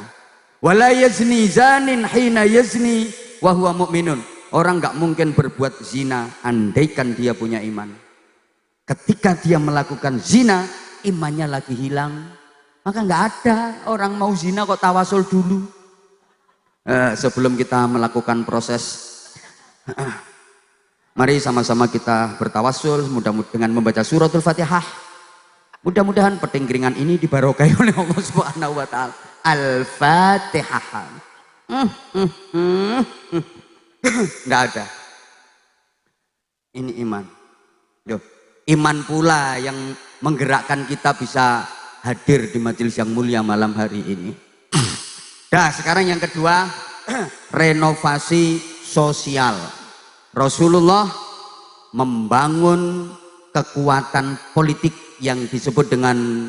[SPEAKER 1] Wala yazni zanin hina yazni wa huwa mu'minun. Orang nggak mungkin berbuat zina andaikan dia punya iman. Ketika dia melakukan zina, imannya lagi hilang. Maka nggak ada orang mau zina kok tawasul dulu. Sebelum kita melakukan proses, mari sama-sama kita bertawasul mudah-mudahan dengan membaca suratul Fatihah. Mudah-mudahan petinggiringan ini dibarokahi oleh Allah Subhanahu wa taala. Al-Fatihah. Nggak ada. Ini iman. Duh, iman pula yang menggerakkan kita bisa hadir di majelis yang mulia malam hari ini. Nah, sekarang yang kedua, renovasi sosial. Rasulullah membangun kekuatan politik yang disebut dengan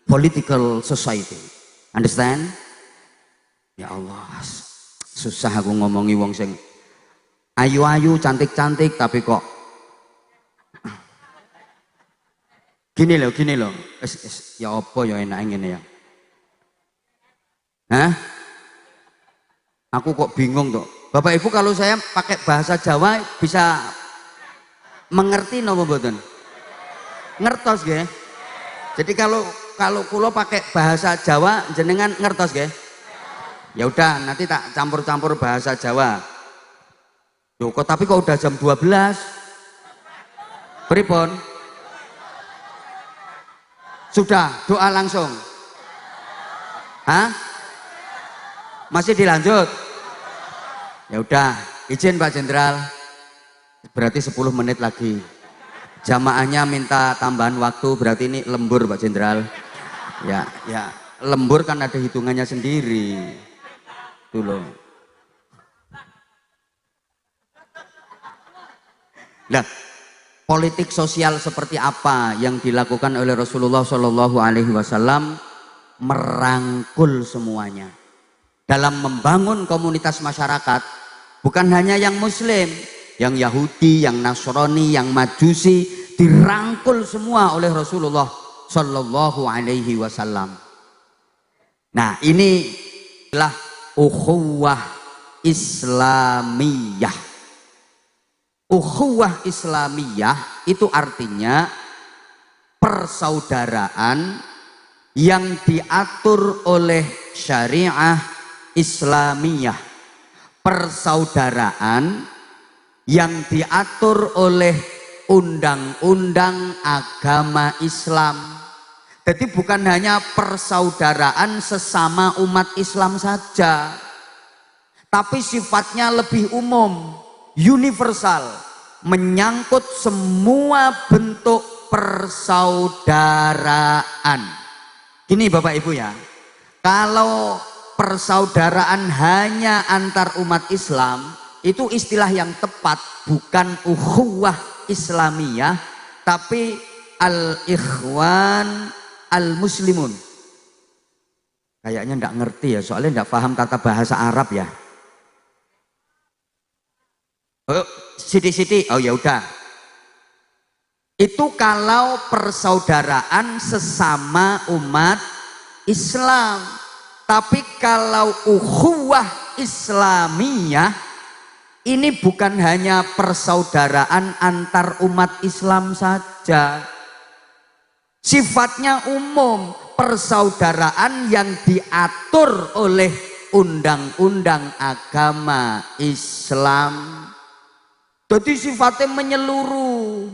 [SPEAKER 1] political society. Understand? Ya Allah, susah aku ngomongi wong sing ayu-ayu, cantik-cantik tapi kok gini loh. Ya apa ya enak ngene ya. Hah? Aku kok bingung tuh. Bapak Ibu, kalau saya pakai bahasa Jawa bisa mengerti napa mboten? Ngertos nggih? Jadi kalau kula pakai bahasa Jawa jenengan ngertos nggih? Ya udah, nanti tak campur-campur bahasa Jawa. Loh, tapi kok udah jam 12? Pripun? Sudah, doa langsung. Hah? Masih dilanjut? Ya udah, izin Pak Jenderal. Berarti 10 menit lagi. Jamaahnya minta tambahan waktu, berarti ini lembur Pak Jenderal. Ya, lembur kan ada hitungannya sendiri. Tuh loh. Nah, politik sosial seperti apa yang dilakukan oleh Rasulullah Shallallahu Alaihi Wasallam? Merangkul semuanya dalam membangun komunitas masyarakat, bukan hanya yang Muslim, yang Yahudi, yang Nasrani, yang Majusi, dirangkul semua oleh Rasulullah Shallallahu Alaihi Wasallam. Nah, ini adalah ukhuwah Islamiyah. Ukhuwah Islamiyah itu artinya persaudaraan yang diatur oleh syariah Islamiyah. Persaudaraan yang diatur oleh undang-undang agama Islam. Jadi bukan hanya persaudaraan sesama umat Islam saja, tapi sifatnya lebih umum, universal, menyangkut semua bentuk persaudaraan. Gini Bapak Ibu ya, kalau persaudaraan hanya antar umat Islam, itu istilah yang tepat, bukan ukhuwah Islamiyah, tapi al-ikhwan al-muslimun. Kayaknya enggak ngerti ya, soalnya enggak paham tata bahasa Arab ya. Oh, siti-siti, oh ya udah. Itu kalau persaudaraan sesama umat Islam. Tapi kalau ukhuwah Islamiyah, ini bukan hanya persaudaraan antar umat Islam saja. Sifatnya umum, persaudaraan yang diatur oleh undang-undang agama Islam. Jadi sifatnya menyeluruh.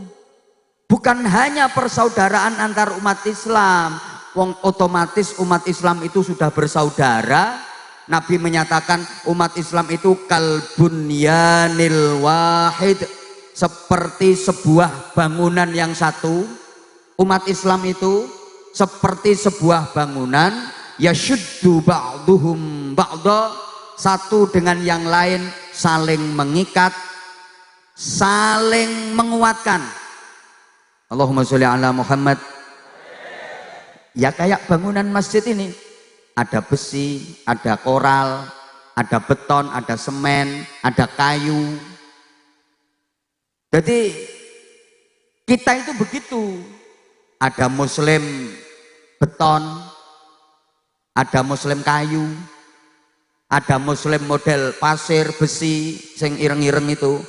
[SPEAKER 1] Bukan hanya persaudaraan antar umat Islam. Wong otomatis umat Islam itu sudah bersaudara. Nabi menyatakan umat Islam itu kalbunyanil wahid, seperti sebuah bangunan yang satu. Umat Islam itu seperti sebuah bangunan, yashuddu ba'duhum ba'da, satu dengan yang lain saling mengikat, saling menguatkan. Allahumma sholli ala Muhammad. Ya kayak bangunan masjid ini, ada besi, ada koral, ada beton, ada semen, ada kayu. Jadi kita itu begitu, ada muslim beton, ada muslim kayu, ada muslim model pasir, besi, sing ireng-ireng itu,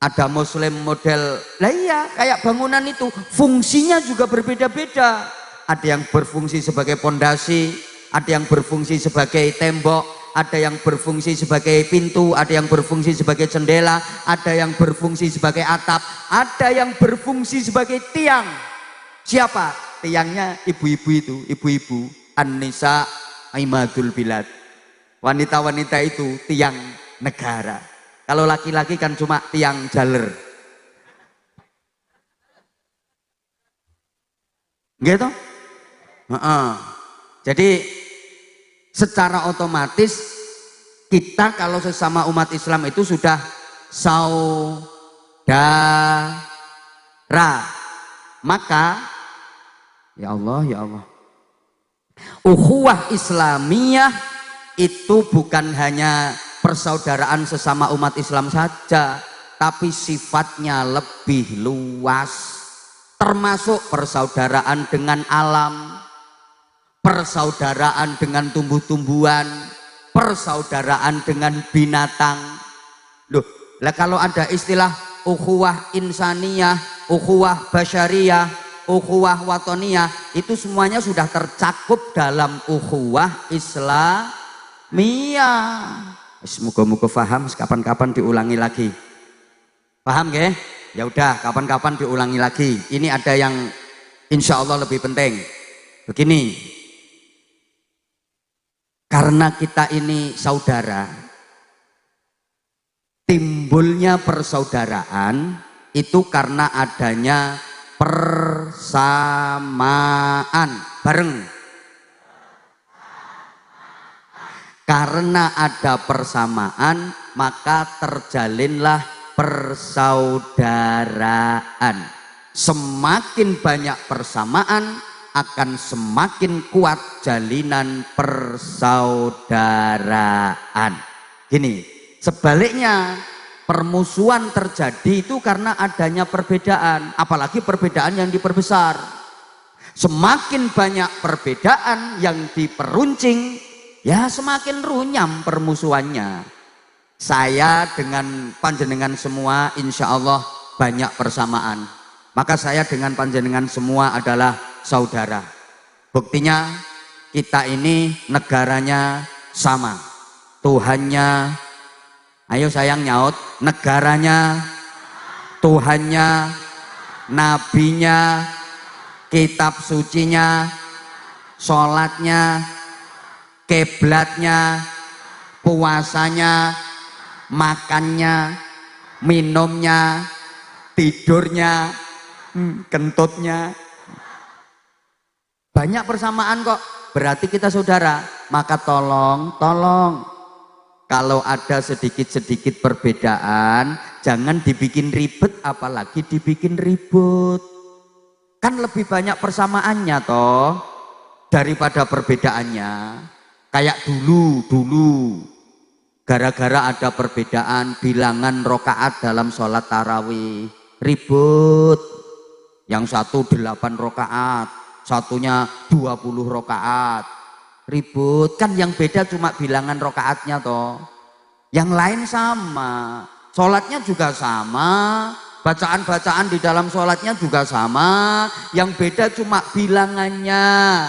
[SPEAKER 1] ada muslim model, lah iya kayak bangunan itu, fungsinya juga berbeda-beda. Ada yang berfungsi sebagai pondasi, ada yang berfungsi sebagai tembok, ada yang berfungsi sebagai pintu, ada yang berfungsi sebagai jendela, ada yang berfungsi sebagai atap, ada yang berfungsi sebagai tiang. Siapa? Tiangnya ibu-ibu itu, ibu-ibu. An-nisa imadul bilad. Wanita-wanita itu tiang negara. Kalau laki-laki kan cuma tiang jaler. Gitu? Jadi secara otomatis kita kalau sesama umat Islam itu sudah saudara. Maka ya Allah, ukhuwah Islamiyah itu bukan hanya persaudaraan sesama umat Islam saja, tapi sifatnya lebih luas, termasuk persaudaraan dengan alam, persaudaraan dengan tumbuh-tumbuhan, persaudaraan dengan binatang. Loh, lah kalau ada istilah ukhuwah insaniyah, ukhuwah basyariyah, ukhuwah watoniyah, itu semuanya sudah tercakup dalam ukhuwah Islamiyah. Semoga-moga paham, kapan-kapan diulangi lagi. Paham nggih? Ya udah, kapan-kapan diulangi lagi. Ini ada yang insya Allah lebih penting. Begini, karena kita ini saudara, timbulnya persaudaraan itu karena adanya persamaan. Bareng. Karena ada persamaan, maka terjalinlah persaudaraan. Semakin banyak persamaan, akan semakin kuat jalinan persaudaraan. Gini, sebaliknya permusuhan terjadi itu karena adanya perbedaan, apalagi perbedaan yang diperbesar. Semakin banyak perbedaan yang diperuncing, ya semakin runyam permusuhannya. Saya dengan panjenengan semua insya Allah banyak persamaan, maka saya dengan panjenengan semua adalah saudara. Buktinya kita ini negaranya sama, Tuhannya, ayo sayang nyaut, negaranya, Tuhannya, nabinya, kitab sucinya, sholatnya, kiblatnya, puasanya, makannya, minumnya, tidurnya, kentutnya. Banyak persamaan kok, berarti kita saudara. Maka tolong kalau ada sedikit-sedikit perbedaan jangan dibikin ribet, apalagi dibikin ribut. Kan lebih banyak persamaannya toh daripada perbedaannya. Kayak dulu gara-gara ada perbedaan bilangan rokaat dalam sholat tarawih, ribut. Yang satu 8 rokaat, satunya 20 rokaat, ribut. Kan yang beda cuma bilangan rokaatnya toh, yang lain sama, sholatnya juga sama, bacaan-bacaan di dalam sholatnya juga sama, yang beda cuma bilangannya,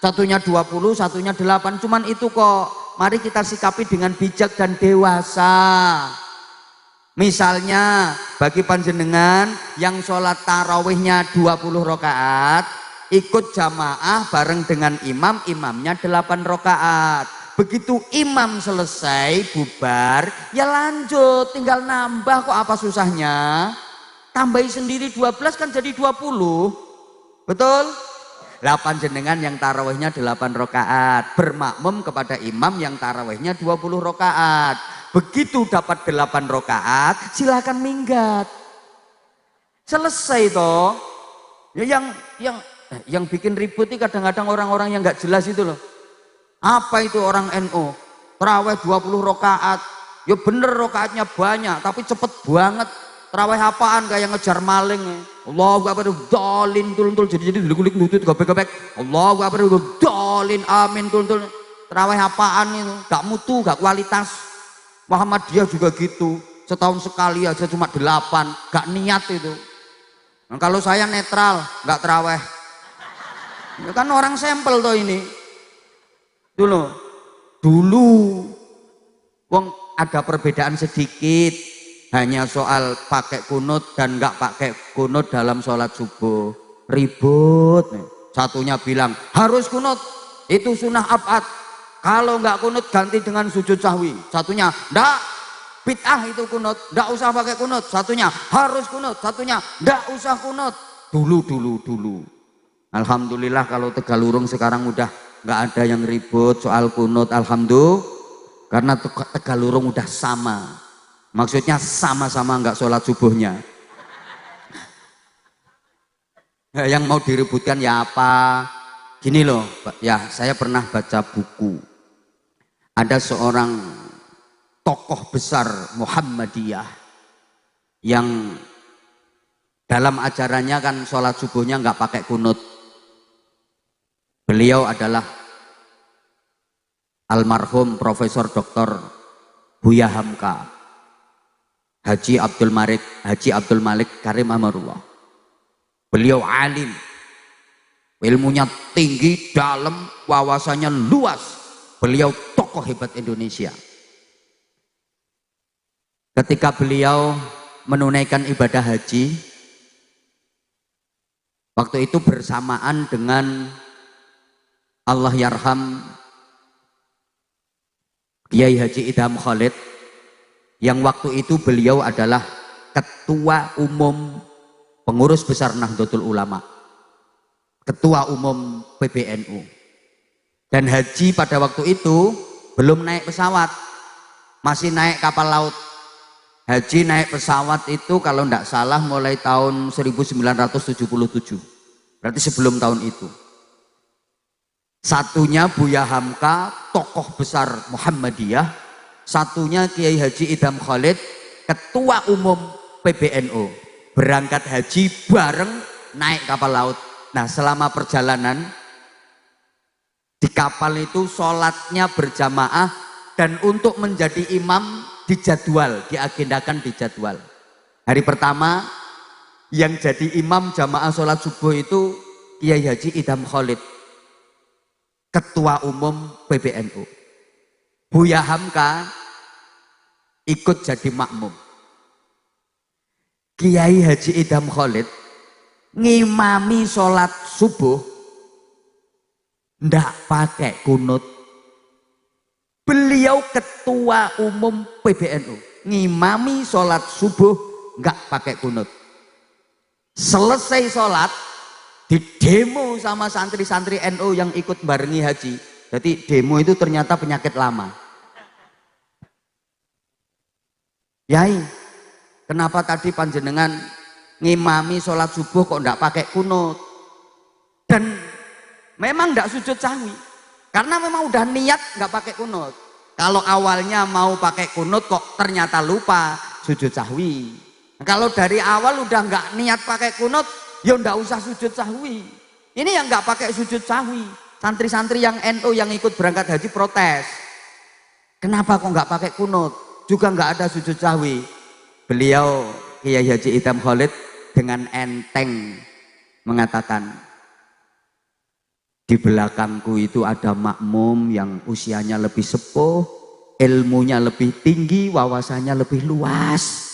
[SPEAKER 1] satunya 20, satunya 8, cuman itu kok. Mari kita sikapi dengan bijak dan dewasa. Misalnya bagi panjenengan yang sholat tarawihnya 20 rakaat, ikut jamaah bareng dengan imam, imamnya 8 rakaat. Begitu imam selesai bubar, ya lanjut, tinggal nambah, kok apa susahnya? Tambahi sendiri 12 kan jadi 20. Betul? Lah panjenengan yang tarawihnya 8 rakaat, bermakmum kepada imam yang tarawihnya 20 rakaat. Begitu dapat 8 rakaat, silakan minggat. Selesai toh. Ya yang bikin ribut ini kadang-kadang orang-orang yang nggak jelas itu loh. Apa itu orang NU? Tarawih 20 rakaat. Ya bener rakaatnya banyak, tapi cepet banget. Tarawih apaan kayak ngejar maling. Allahu Akbar dolin tul jadi gulik lutut gobek-gobek. Allahu Akbar dolin amin tul. Tarawih apaan itu? Gak mutu, gak kualitas. Muhammadiyah juga gitu. Setahun sekali aja cuma 8, gak niat itu. Nah, kalau saya netral, gak tarawih. Ya kan orang sampel toh ini. Dulu wong ada perbedaan sedikit. Hanya soal pakai kunut dan nggak pakai kunut dalam sholat subuh. Ribut. Satunya bilang harus kunut, itu sunnah abad. Kalau nggak kunut ganti dengan sujud sahwi. Satunya ndak, bid'ah itu kunut, ndak usah pakai kunut. Satunya harus kunut, satunya ndak usah kunut. Dulu. Alhamdulillah kalau Tegalurung sekarang udah nggak ada yang ribut soal kunut. Alhamdulillah, karena Tegalurung udah sama. Maksudnya sama-sama nggak sholat subuhnya. Yang mau diributkan ya apa? Gini loh, ya saya pernah baca buku. Ada seorang tokoh besar Muhammadiyah yang dalam ajarannya kan sholat subuhnya nggak pakai kunut. Beliau adalah almarhum Profesor Dr. Buya Hamka. Haji Abdul Malik Karim Amarullah. Beliau alim, ilmunya tinggi, dalam, wawasannya luas. Beliau tokoh hebat Indonesia. Ketika beliau menunaikan ibadah haji, waktu itu bersamaan dengan Allah yarham Kiai Haji Idham Khalid, yang waktu itu beliau adalah ketua umum pengurus besar Nahdlatul Ulama, ketua umum PBNU. Dan haji pada waktu itu belum naik pesawat, masih naik kapal laut. Haji naik pesawat itu kalau tidak salah mulai tahun 1977, berarti sebelum tahun itu. Satunya Buya Hamka, tokoh besar Muhammadiyah. Satunya Kiai Haji Idham Khalid, ketua umum PBNU, berangkat haji bareng naik kapal laut. Nah, selama perjalanan di kapal itu sholatnya berjamaah, dan untuk menjadi imam dijadwal, diagendakan dijadwal. Hari pertama yang jadi imam jamaah sholat subuh itu Kiai Haji Idham Khalid, ketua umum PBNU. Buya Hamka ikut jadi makmum. Kiai Haji Idham Khalid ngimami sholat subuh ndak pakai kunut. Beliau ketua umum PBNU, ngimami sholat subuh nggak pakai kunut. Selesai sholat di demo sama santri-santri NU yang ikut barengi haji. Jadi demo itu ternyata penyakit lama. Yai, kenapa tadi panjenengan ngimami sholat subuh kok ndak pakai kunut? Dan memang ndak sujud sahwi, karena memang udah niat nggak pakai kunut. Kalau awalnya mau pakai kunut kok ternyata lupa sujud sahwi. Kalau dari awal udah nggak niat pakai kunut, ya ndak usah sujud sahwi. Ini yang nggak pakai sujud sahwi. Santri-santri yang NU yang ikut berangkat haji protes. Kenapa kok nggak pakai kunut? Juga nggak ada sujud sahwi. Beliau Kiai Haji Idham Khalid dengan enteng mengatakan, di belakangku itu ada makmum yang usianya lebih sepuh, ilmunya lebih tinggi, wawasannya lebih luas.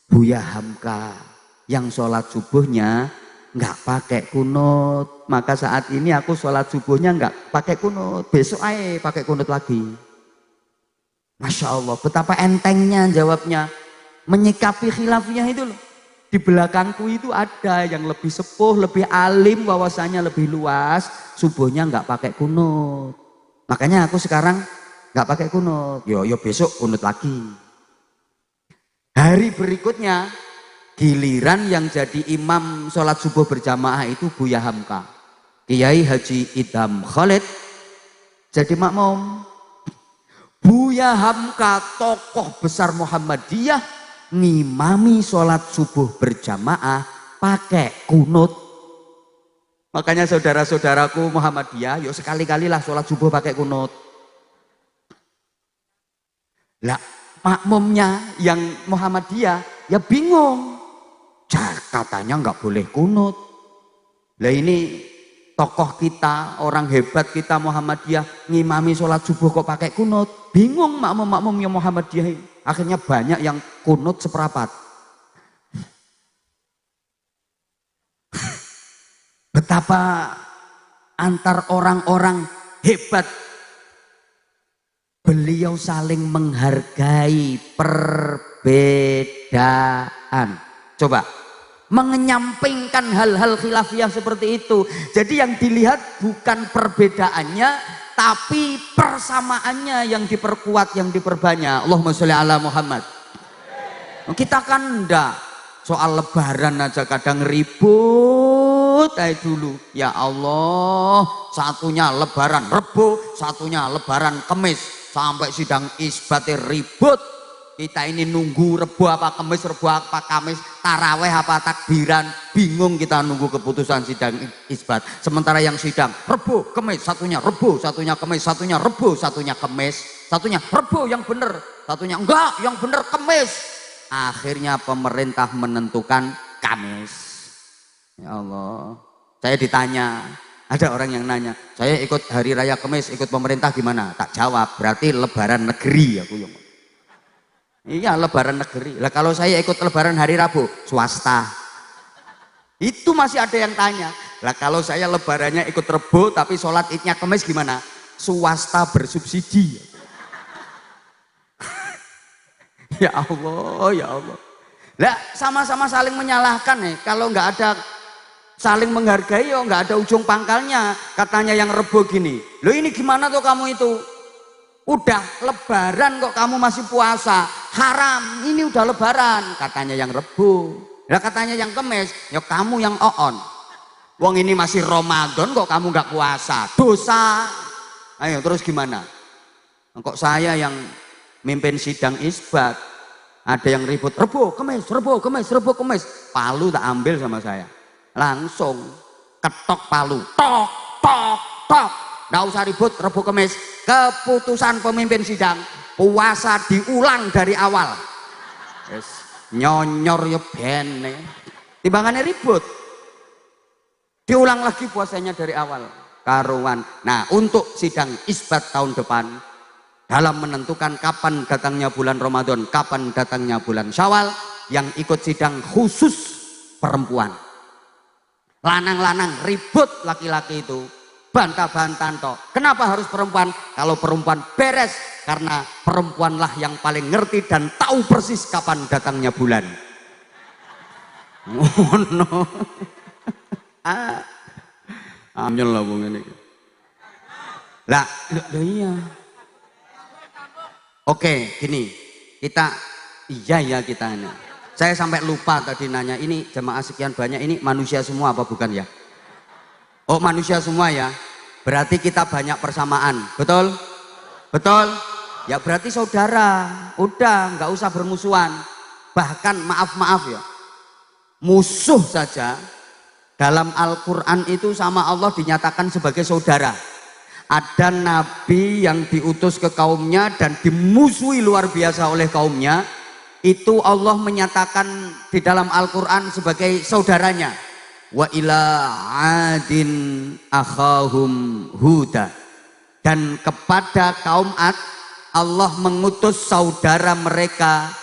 [SPEAKER 1] Buya Hamka yang sholat subuhnya nggak pakai kunut, maka saat ini aku sholat subuhnya nggak pakai kunut, besok aja pakai kunut lagi. Masya Allah, betapa entengnya jawabnya, menyikapi khilafiyah itu loh. Di belakangku itu ada yang lebih sepuh, lebih alim, wawasannya lebih luas, subuhnya nggak pakai kunut. Makanya aku sekarang nggak pakai kunut. Yo besok kunut lagi. Hari berikutnya giliran yang jadi imam sholat subuh berjamaah itu Buya Hamka, Kiai Haji Idham Khalid jadi makmum. Buya Hamka tokoh besar Muhammadiyah ngimami sholat subuh berjamaah pakai kunut. Makanya saudara-saudaraku Muhammadiyah, yuk sekali-kali lah sholat subuh pakai kunut. Lah makmumnya yang Muhammadiyah ya bingung, katanya nggak boleh kunut. Lah ini tokoh kita, orang hebat kita Muhammadiyah ngimami sholat subuh kok pakai kunut. Bingung makmum-makmum yang Muhammadiyah ini. Akhirnya banyak yang kunut seperapat. Betapa antar orang-orang hebat, beliau saling menghargai perbedaan. Coba mengenyampingkan hal-hal khilafiyah seperti itu. Jadi yang dilihat bukan perbedaannya, tapi persamaannya yang diperkuat, yang diperbanyak. Allahumma sholli ala Muhammad. Kita kan enggak, soal lebaran aja kadang ribut aja dulu. Ya Allah, satunya lebaran Rebo, satunya lebaran Kemis, sampai sidang isbatnya ribut. Kita ini nunggu Rebo apa Kemis, Rebo apa Kamis, taraweh apa takbiran, bingung kita nunggu keputusan sidang isbat. Sementara yang sidang Rebo, Kemis, satunya Rebo, satunya Kemis, satunya Rebo, satunya Kemis, satunya Rebo yang bener, satunya enggak, yang bener Kemis. Akhirnya pemerintah menentukan Kamis. Ya Allah, saya ditanya, ada orang yang nanya, saya ikut hari raya Kemis, ikut pemerintah gimana? Tak jawab, berarti lebaran negeri aku yang. Iya lebaran negeri. Lah kalau saya ikut lebaran hari Rabu, swasta. Itu masih ada yang tanya. Lah kalau saya lebarannya ikut Rebo tapi sholat idnya Kemis gimana? Swasta bersubsidi. Ya Allah, ya Allah. Lah sama-sama saling menyalahkan nih. Kalau nggak ada saling menghargai, ya nggak ada ujung pangkalnya. Katanya yang Rebo gini, loh ini gimana tuh kamu itu? Udah lebaran kok kamu masih puasa, haram, ini udah lebaran, katanya yang Rebo. Lah katanya yang Kemis, ya kamu yang oon. Wong ini masih Ramadan kok kamu nggak puasa, dosa. Ayo terus gimana? Kok saya yang mimpin sidang isbat, ada yang ribut Rebo, Kemis, Rebo, Kemis, Rebo, Kemis. Palu tak ambil sama saya, langsung ketok palu, tok, tok, tok. Nggak usah ribut Rebo Kemis, keputusan pemimpin sidang puasa diulang dari awal. Yes. Nyonyor ya bene timbangannya ribut, diulang lagi puasanya dari awal karuan. Nah untuk sidang isbat tahun depan, dalam menentukan kapan datangnya bulan Ramadan, kapan datangnya bulan Syawal, yang ikut sidang khusus perempuan. Lanang-lanang ribut laki-laki itu bantah-bantahan toh. Kenapa harus perempuan? Kalau perempuan beres, karena perempuanlah yang paling ngerti dan tahu persis kapan datangnya bulan. Oh no. Ambil lah bung ini. Lah iya. Oke, gini. Kita iya kita ini. Saya sampai lupa tadi nanya, ini jemaah sekian banyak ini manusia semua apa bukan ya? Oh manusia semua ya, berarti kita banyak persamaan, betul? Betul? Ya berarti saudara, udah nggak usah bermusuhan. Bahkan maaf ya, musuh saja dalam Al-Quran itu sama Allah dinyatakan sebagai saudara. Ada nabi yang diutus ke kaumnya dan dimusuhi luar biasa oleh kaumnya, itu Allah menyatakan di dalam Al-Quran sebagai saudaranya. Wa ila adin akhahum huda, dan kepada kaum Ad Allah mengutus saudara mereka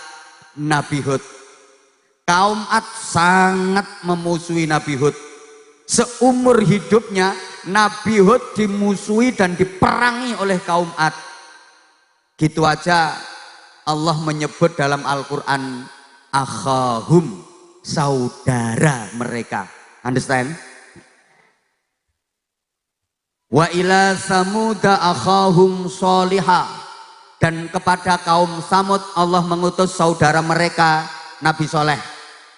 [SPEAKER 1] Nabi Hud. Kaum Ad sangat memusuhi Nabi Hud. Seumur hidupnya Nabi Hud dimusuhi dan diperangi oleh kaum Ad. Gitu aja Allah menyebut dalam Al-Quran akhahum, saudara mereka. Understand? Wa ila samuda akhahum sholihah, dan kepada kaum Samud Allah mengutus saudara mereka Nabi Soleh.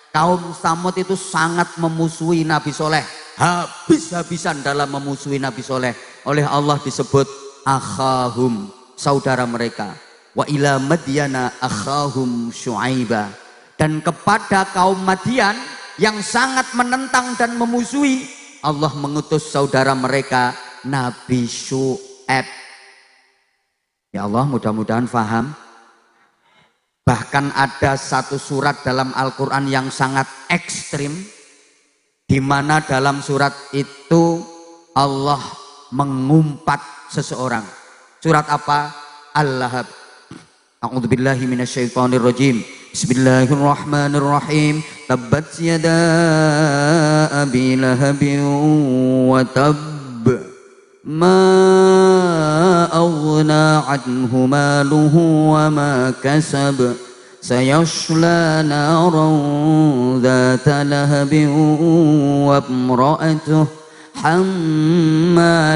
[SPEAKER 1] Kaum Samud itu sangat memusuhi Nabi Soleh, habis-habisan dalam memusuhi Nabi Soleh. Oleh Allah disebut akhahum, saudara mereka. Wa ila Madyana akhahum Syu'aibah, dan kepada kaum Madian yang sangat menentang dan memusuhi, Allah mengutus saudara mereka Nabi Syu'aib. Ya Allah, mudah-mudahan faham. Bahkan ada satu surat dalam Al-Quran yang sangat ekstrim, di mana dalam surat itu Allah mengumpat seseorang. Surat apa? Al-Lahab. A'udzubillahi minasyaitonirrajim. Bismillahirrahmanirrahim. Tabbat yada abi lahabin wa tabb. Ma aghna anhu maluhu wa ma kasab. Sayasla naran dhata lahabin wa imra'atuh hammalatal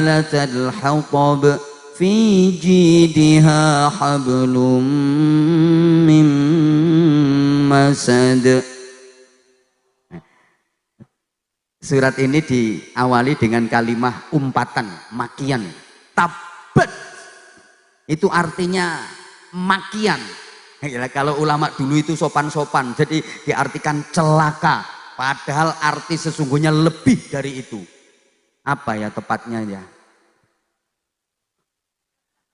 [SPEAKER 1] hatab fi jidha hablum min masad. Surat ini diawali dengan kalimah umpatan, makian. Tabat itu artinya makian. Ya, kalau ulama dulu itu sopan-sopan, jadi diartikan celaka. Padahal arti sesungguhnya lebih dari itu. Apa ya tepatnya ya?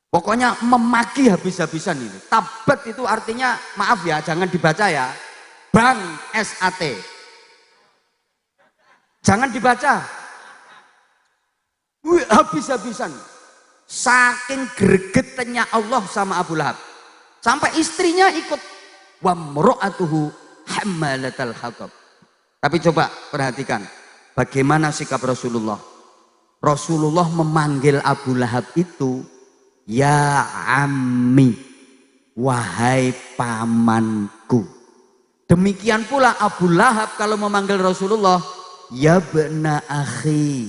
[SPEAKER 1] Pokoknya memaki habis-habisan ini. Tabat itu artinya, maaf ya, jangan dibaca ya. Bang SAT. Jangan dibaca. Habis-habisan. Saking gregetannya Allah sama Abu Lahab. Sampai istrinya ikut. Wa mra'atuhu hammalatal hatab. Tapi coba perhatikan. Bagaimana sikap Rasulullah. Rasulullah memanggil Abu Lahab itu, ya ammi, wahai pamanku. Demikian pula Abu Lahab kalau memanggil Rasulullah, ya bena akhi,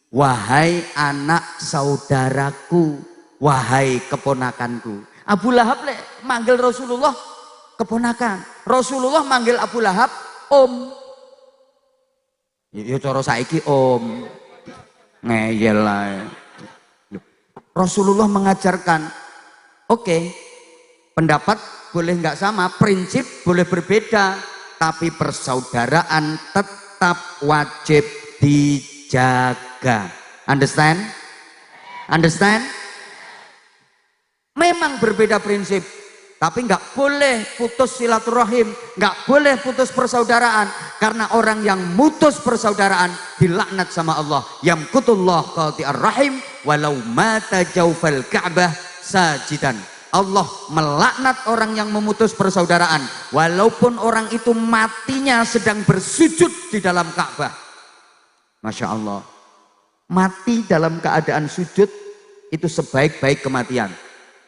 [SPEAKER 1] wahai anak saudaraku, wahai keponakanku. Abu Lahab manggil Rasulullah keponakan. Rasulullah manggil Abu Lahab om. Ya cara saiki om. Ngeyel lah. Rasulullah mengajarkan, oke, pendapat boleh nggak sama, prinsip boleh berbeda, tapi persaudaraan tetap wajib dijaga. Understand? Understand? Memang berbeda prinsip, tapi nggak boleh putus silaturahim, nggak boleh putus persaudaraan, karena orang yang mutus persaudaraan dilaknat sama Allah. Yamkutullah qati'ar rahim walau mata jaufal ka'bah sajidan. Allah melaknat orang yang memutus persaudaraan walaupun orang itu matinya sedang bersujud di dalam Ka'bah. Masya Allah, mati dalam keadaan sujud itu sebaik-baik kematian.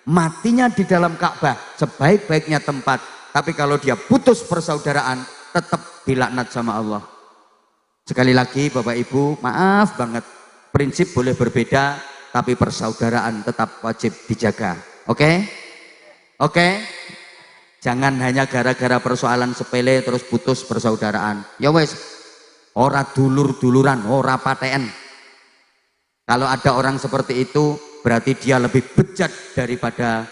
[SPEAKER 1] Matinya di dalam Ka'bah sebaik-baiknya tempat. Tapi kalau dia putus persaudaraan tetap dilaknat sama Allah. Sekali lagi Bapak Ibu, maaf banget, prinsip boleh berbeda tapi persaudaraan tetap wajib dijaga. Oke? Oke? Jangan hanya gara-gara persoalan sepele terus putus persaudaraan. Ya wes, ora dulur-duluran, ora paten. Kalau ada orang seperti itu, berarti dia lebih bejat daripada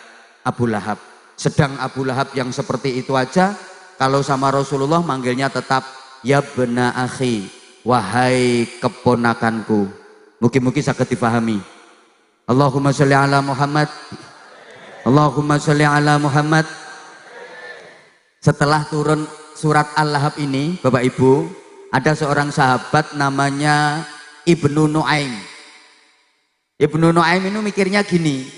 [SPEAKER 1] Abu Lahab. Sedang Abu Lahab yang seperti itu aja, kalau sama Rasulullah manggilnya tetap ya bena akhi, wahai keponakanku. Mungkin-mungkin saged dipahami. Allahumma sholli ala Muhammad. Allahumma sholli ala Muhammad. Setelah turun surat Al-Lahab ini, Bapak Ibu, ada seorang sahabat namanya Ibnu Nuaim. Ibnu Nuaim ini mikirnya gini,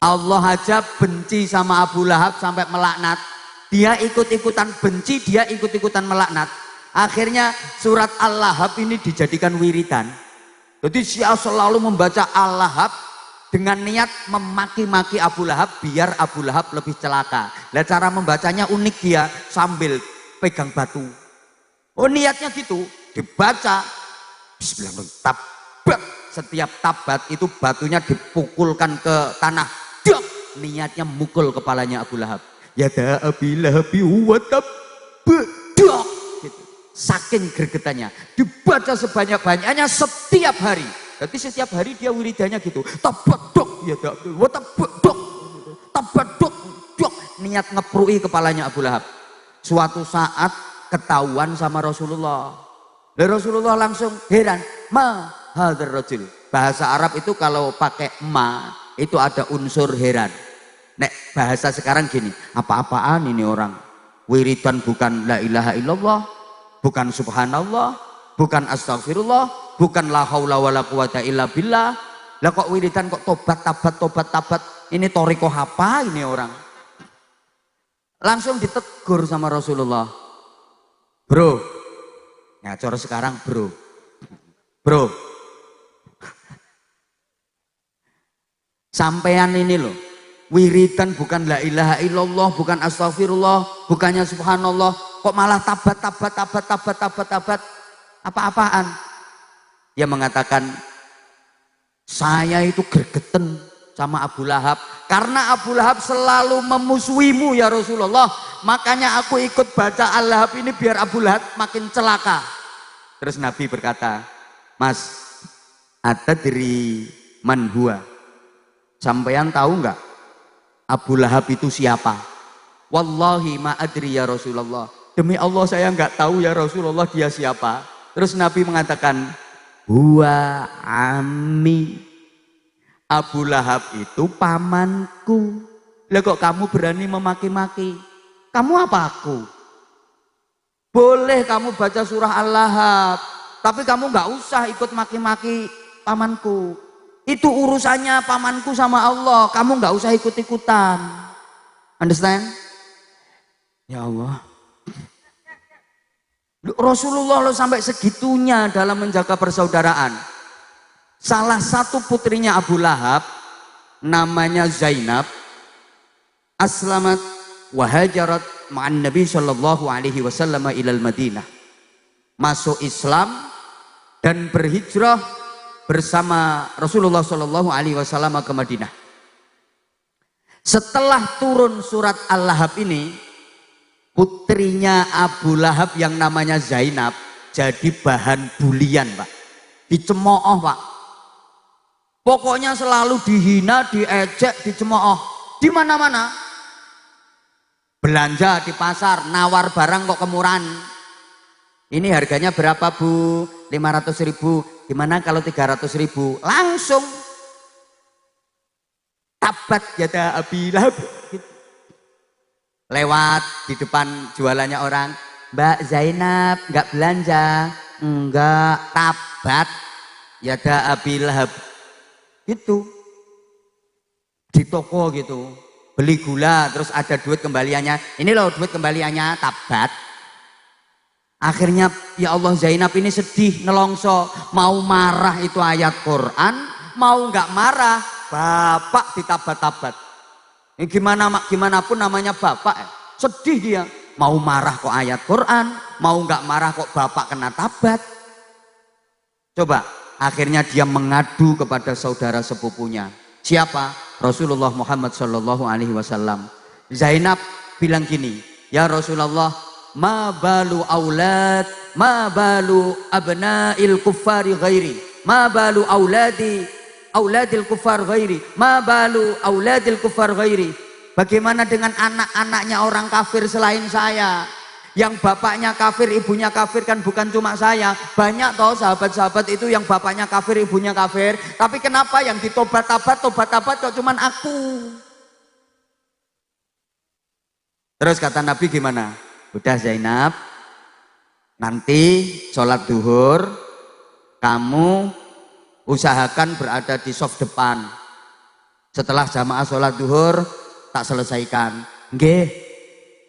[SPEAKER 1] Allah aja benci sama Abu Lahab sampai melaknat, dia ikut-ikutan benci, dia ikut-ikutan melaknat. Akhirnya surat Al-Lahab ini dijadikan wiridan. Jadi dia selalu membaca Al-Lahab dengan niat memaki-maki Abu Lahab biar Abu Lahab lebih celaka. Nah, cara membacanya unik, dia sambil pegang batu. Oh niatnya gitu, dibaca bismillahirrahmanirrahim, tabat. Setiap tabat itu batunya dipukulkan ke tanah. Dok! Niatnya mukul kepalanya Abu Lahab. Ya da Abi Lahab wa tab. Dok! Gitu. Saking gregetannya, dibaca sebanyak-banyaknya setiap hari. Jadi setiap hari dia wiridannya gitu. Tabat dok, ya da wa tabat dok. Tabat dok, dok. Niat ngeprui kepalanya Abu Lahab. Suatu saat ketahuan sama Rasulullah. Rasulullah langsung heran, ma hadzal rajul. Bahasa Arab itu kalau pakai ma itu ada unsur heran. Nek bahasa sekarang gini, apa-apaan ini orang? Wiridan bukan la ilaha illallah, bukan subhanallah, bukan astagfirullah, bukan la haula wala quwata illa billah. Lah kok wiridan kok tobat tabat. Ini toriko apa ini orang? Langsung ditegur sama Rasulullah. Bro, ya cara sekarang bro, sampean ini loh, wiridan bukan la ilaha illallah, bukan astagfirullah, bukannya subhanallah, kok malah tabat, apa-apaan? Dia mengatakan, saya itu gergeten sama Abu Lahab, karena Abu Lahab selalu memusuhimu ya Rasulullah, makanya aku ikut baca Al-Lahab ini biar Abu Lahab makin celaka. Terus Nabi berkata, Mas, atadri man huwa? Sampean tahu nggak Abu Lahab itu siapa? Wallahi ma adri ya Rasulullah. Demi Allah saya nggak tahu ya Rasulullah dia siapa. Terus Nabi mengatakan, huwa ammi. Abu Lahab itu pamanku. Lah kok kamu berani memaki-maki? Kamu apa aku? Boleh kamu baca surah Al-Lahab, tapi kamu nggak usah ikut maki-maki pamanku. Itu urusannya pamanku sama Allah. Kamu nggak usah ikut-ikutan. Understand? Ya Allah. Rasulullah lo sampai segitunya dalam menjaga persaudaraan. Salah satu putrinya Abu Lahab namanya Zainab aslamat wa hajarat ma'an Nabi sallallahu alaihi wasallam ilal Madinah. Masuk Islam dan berhijrah bersama Rasulullah sallallahu alaihi wasallam ke Madinah. Setelah turun surat Al-Lahab ini, putrinya Abu Lahab yang namanya Zainab jadi bahan bulian, Pak. Dicemooh, Pak. Pokoknya selalu dihina, diejek, dicemooh. Di mana-mana. Belanja di pasar, nawar barang kok kemurahan. Ini harganya berapa, Bu? 500.000. Gimana kalau 300.000? Langsung. Tabat yada Abi Lahab. Lewat di depan jualannya orang, Mbak Zainab nggak belanja? Enggak. Tabat yada Abi Lahab. Gitu. Di toko gitu, beli gula terus ada duit kembaliannya, ini loh duit kembaliannya, tabat. Akhirnya ya Allah, Zainab ini sedih, nelongso, mau marah itu ayat Quran, mau nggak marah bapak ditabat-tabat. Ini gimana pun namanya bapak, sedih dia, mau marah kok ayat Quran, mau nggak marah kok bapak kena tabat. Coba, akhirnya dia mengadu kepada saudara sepupunya. Siapa? Rasulullah Muhammad Sallallahu Alaihi Wasallam. Zainab bilang gini, ya Rasulullah, ma balu aulad, ma balu abnail kuffari ghairi, ma balu auladil kuffar ghairi, ma balu auladil kuffar ghairi. Bagaimana dengan anak-anaknya orang kafir selain saya? Yang bapaknya kafir, ibunya kafir kan bukan cuma saya. Banyak toh sahabat-sahabat itu yang bapaknya kafir, ibunya kafir. Tapi kenapa yang ditobat-tabat kok cuman aku? Terus kata Nabi gimana? Udah Zainab, nanti sholat duhur kamu usahakan berada di soft depan. Setelah jamaah sholat duhur tak selesaikan. Nggih.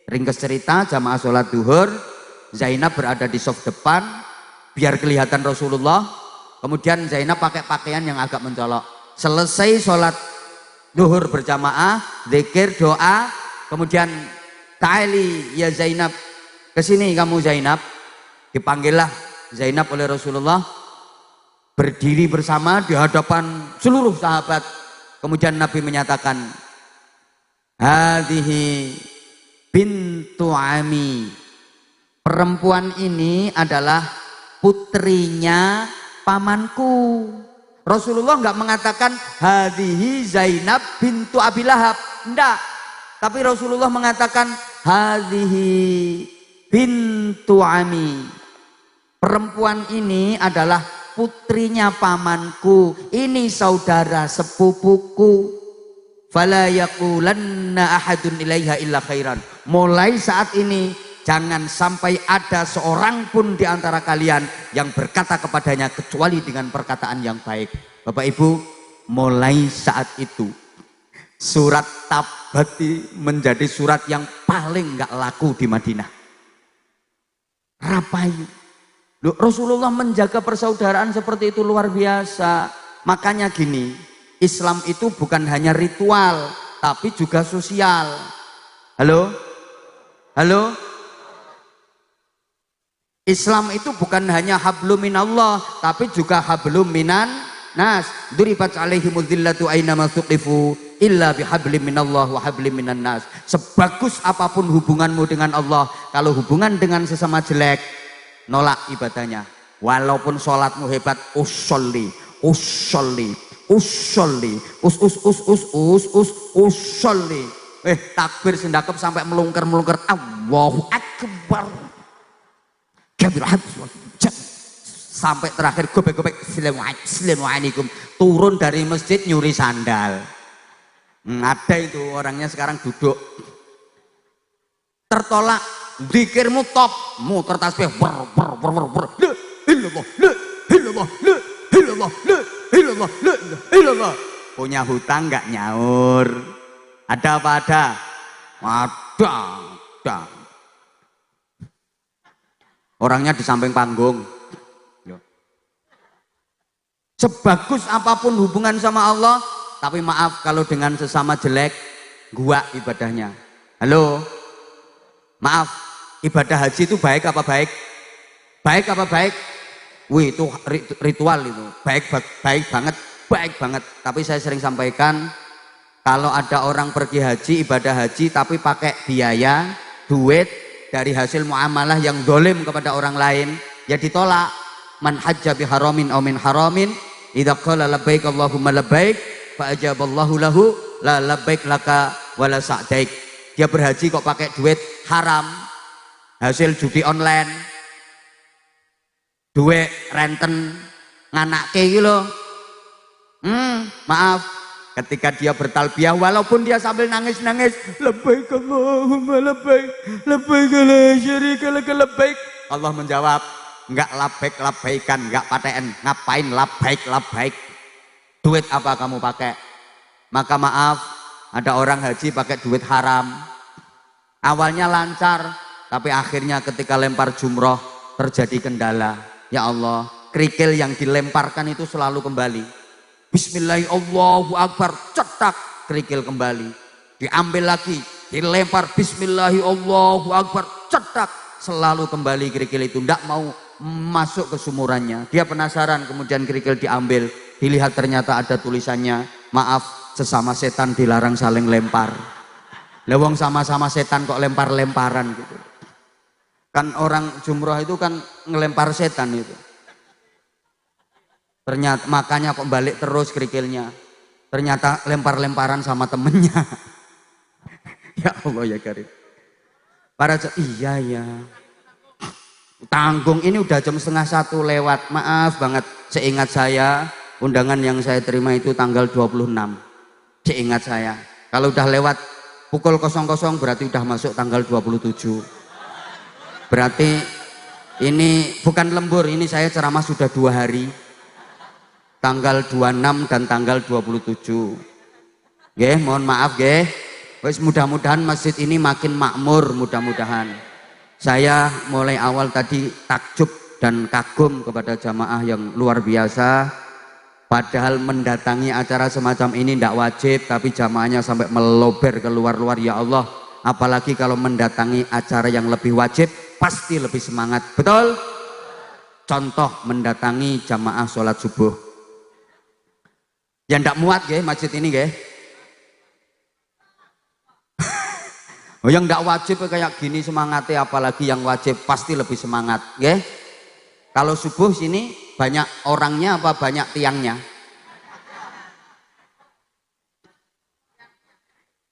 [SPEAKER 1] Ringkas cerita, jamaah sholat duhur, Zainab berada di soft depan biar kelihatan Rasulullah. Kemudian Zainab pakai pakaian yang agak mencolok. Selesai sholat duhur berjamaah, zikir, doa, kemudian ta'ali ya Zainab, kesini kamu Zainab. Dipanggillah Zainab oleh Rasulullah, berdiri bersama di hadapan seluruh sahabat. Kemudian Nabi menyatakan, hadhihi bintu ami, perempuan ini adalah putrinya pamanku. Rasulullah enggak mengatakan hadhihi Zainab bintu Abi Lahab, enggak. Tapi Rasulullah mengatakan hadhihi bintu ami, perempuan ini adalah putrinya pamanku, ini saudara sepupuku. Fala yaqulanna ahadun ilaiha illa khairan. Mulai saat ini jangan sampai ada seorang pun di antara kalian yang berkata kepadanya kecuali dengan perkataan yang baik. Bapak Ibu, mulai saat itu surat Tabati menjadi surat yang paling gak laku di Madinah. Rapayu. Loh, Rasulullah menjaga persaudaraan seperti itu luar biasa. Makanya gini, Islam itu bukan hanya ritual, tapi juga sosial. Halo? Halo? Islam itu bukan hanya hablum minallah, tapi juga hablum minan nas. Duribat alaihimul dhillatu aina ma tuqifu illa bihablim minallah wa hablim minan nas. Sebagus apapun hubunganmu dengan Allah, kalau hubungan dengan sesama jelek, nolak ibadahnya. Walaupun sholatmu hebat, usolli, usolli, usolli, usolli. Takbir sendakep sampai melungker-melungker. Allahu Akbar. Sampai terakhir gobek-gobek Assalamualaikum, turun dari masjid nyuri sandal. Ada itu orangnya sekarang duduk. Tertolak, zikirmu top, muter tasbih la illallah, la illallah, la illallah, la illallah, la illallah. Punya hutang nggak nyaur? Ada apa ada? Ada. Orangnya di samping panggung. Sebagus apapun hubungan sama Allah, tapi maaf kalau dengan sesama jelek, gua ibadahnya. Halo? Maaf, ibadah haji itu baik apa baik? Baik apa baik? Wih, itu ritual itu. Baik banget, baik banget. Tapi saya sering sampaikan, kalau ada orang pergi haji, ibadah haji, tapi pakai biaya, duit, dari hasil muamalah yang zalim kepada orang lain, ya ditolak. Man hajja bi haramin aw min haramin idza qala labbaik Allahumma labbaik fa ajaballahu lahu la labbaik laka wala sa'daik. Dia berhaji kok pakai duit haram, hasil judi online, duit renten nganake iki lho. Maaf, ketika dia bertalbiyah walaupun dia sambil nangis-nangis, labbaik Allahumma labbaik, labbaik la syarika laka labbaik, Allah menjawab, enggak labaikan, enggak paten, ngapain labbaik. Duit apa kamu pakai? Maka maaf, ada orang haji pakai duit haram. Awalnya lancar, tapi akhirnya ketika lempar jumroh terjadi kendala. Ya Allah, kerikil yang dilemparkan itu selalu kembali. Bismillahirrahmanirrahim, Allahu Akbar, cetak, kerikil kembali. Diambil lagi, dilempar, Bismillahirrahmanirrahim, Allahu Akbar, cetak, selalu kembali kerikil itu. Tidak mau masuk ke sumurannya. Dia penasaran, kemudian kerikil diambil, dilihat ternyata ada tulisannya, maaf, sesama setan dilarang saling lempar. Lewong sama-sama setan kok lempar-lemparan gitu. Kan orang jumroh itu kan ngelempar setan itu. Ternyata makanya kok balik terus kerikilnya. Ternyata lempar-lemparan sama temennya. Ya Allah ya Karim. Iya ya. Tanggung ini udah jam 12:30 lewat. Maaf banget. Seingat saya undangan yang saya terima itu tanggal 26. Seingat saya. Kalau udah lewat pukul 00 berarti udah masuk tanggal 27. Berarti ini bukan lembur, ini saya ceramah sudah 2 hari. Tanggal 26 dan tanggal 27. Nggih, mohon maaf nggih. Wis mudah-mudahan masjid ini makin makmur, mudah-mudahan. Saya mulai awal tadi takjub dan kagum kepada jamaah yang luar biasa. Padahal mendatangi acara semacam ini tidak wajib, tapi jamaahnya sampai melober ke luar-luar. Ya Allah, apalagi kalau mendatangi acara yang lebih wajib, pasti lebih semangat. Betul? contoh mendatangi jamaah sholat subuh. Yang ndak muat nggih masjid ini nggih. Oh, yang ndak wajib kayak gini semangatnya, apalagi yang wajib pasti lebih semangat nggih. Kalau subuh sini banyak orangnya apa banyak tiangnya?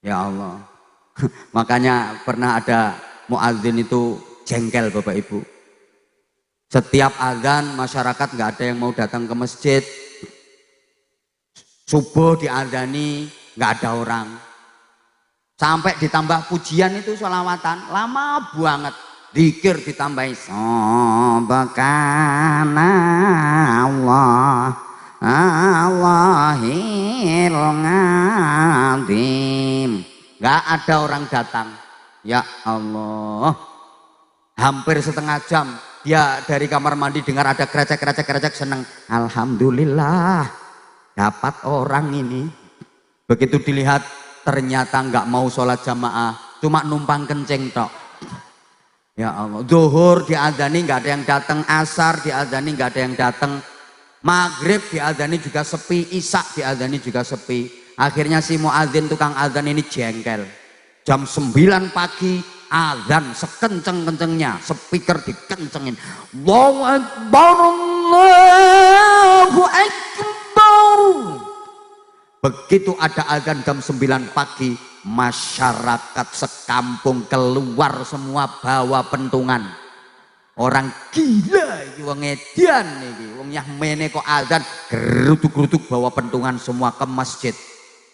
[SPEAKER 1] Ya Allah. Makanya pernah ada muadzin itu jengkel Bapak Ibu. Setiap azan masyarakat nggak ada yang mau datang ke masjid. Subuh diadzani nggak ada orang. Sampai ditambah pujian itu sholawatan lama banget. Dzikir ditambahi subhana Allah Allahil azim. Nggak ada orang datang. Ya Allah. Hampir setengah jam dia dari kamar mandi dengar ada krecek seneng. Alhamdulillah dapat orang ini. Begitu dilihat ternyata nggak mau sholat jamaah, cuma numpang kencing tok. Ya Allah. Zuhur diadzani nggak ada yang datang, asar diadzani nggak ada yang datang, maghrib diadzani juga sepi, isya diadzani juga sepi. Akhirnya si muadzin tukang adzan ini jengkel. Jam 9 pagi azan sekenceng-kencengnya, speaker dikencengin. Allahu Akbar, Allahu Akbar. Begitu ada azan jam 9 pagi, masyarakat sekampung keluar semua bawa pentungan. Orang gila iki wong edan iki, wong Yahmene kok azan gerutuk-gerutuk bawa pentungan semua ke masjid.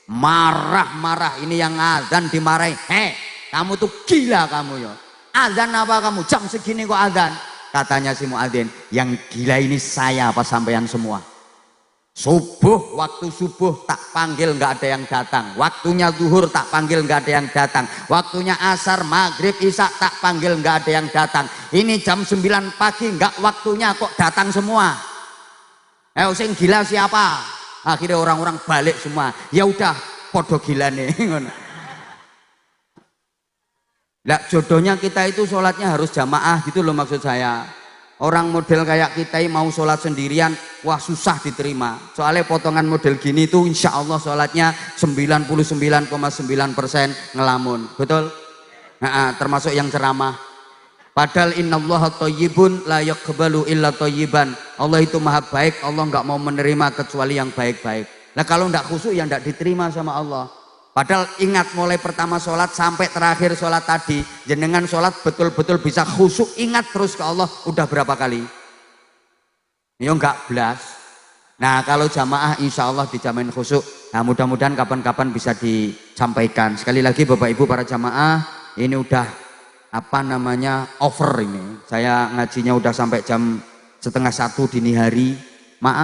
[SPEAKER 1] Marah-marah ini yang azan dimarahi. Kamu tuh gila kamu ya. Azan apa kamu? Jam segini kok azan? Katanya si muadzin, yang gila ini saya apa sampean semua? Subuh, waktu subuh tak panggil nggak ada yang datang. Waktunya zuhur tak panggil nggak ada yang datang. Waktunya asar, maghrib, isya tak panggil nggak ada yang datang. Ini jam 9 pagi nggak waktunya kok datang semua. Sing gila siapa? Akhirnya orang-orang balik semua. Ya udah, podo gila nih. Nah, jodohnya kita itu sholatnya harus jamaah gitu loh maksud saya. Orang model kayak kita mau sholat sendirian, wah susah diterima. Soalnya potongan model gini tuh insya Allah sholatnya 99,9% ngelamun. Betul? Nah, termasuk yang ceramah. Padahal innallaha thayyibun la yaqbalu illa thayyiban. Allah itu maha baik, Allah nggak mau menerima kecuali yang baik-baik. Nah kalau nggak khusyuk ya nggak diterima sama Allah. Padahal ingat mulai pertama sholat sampai terakhir sholat tadi, jenengan sholat betul-betul bisa khusyuk, ingat terus ke Allah udah berapa kali? Ya nggak belas. Nah kalau jamaah insya Allah dijamin khusyuk. Nah mudah-mudahan kapan-kapan bisa disampaikan. Sekali lagi Bapak Ibu para jamaah, ini udah over ini. Saya ngajinya udah sampai jam 12:30 dini hari. Maaf.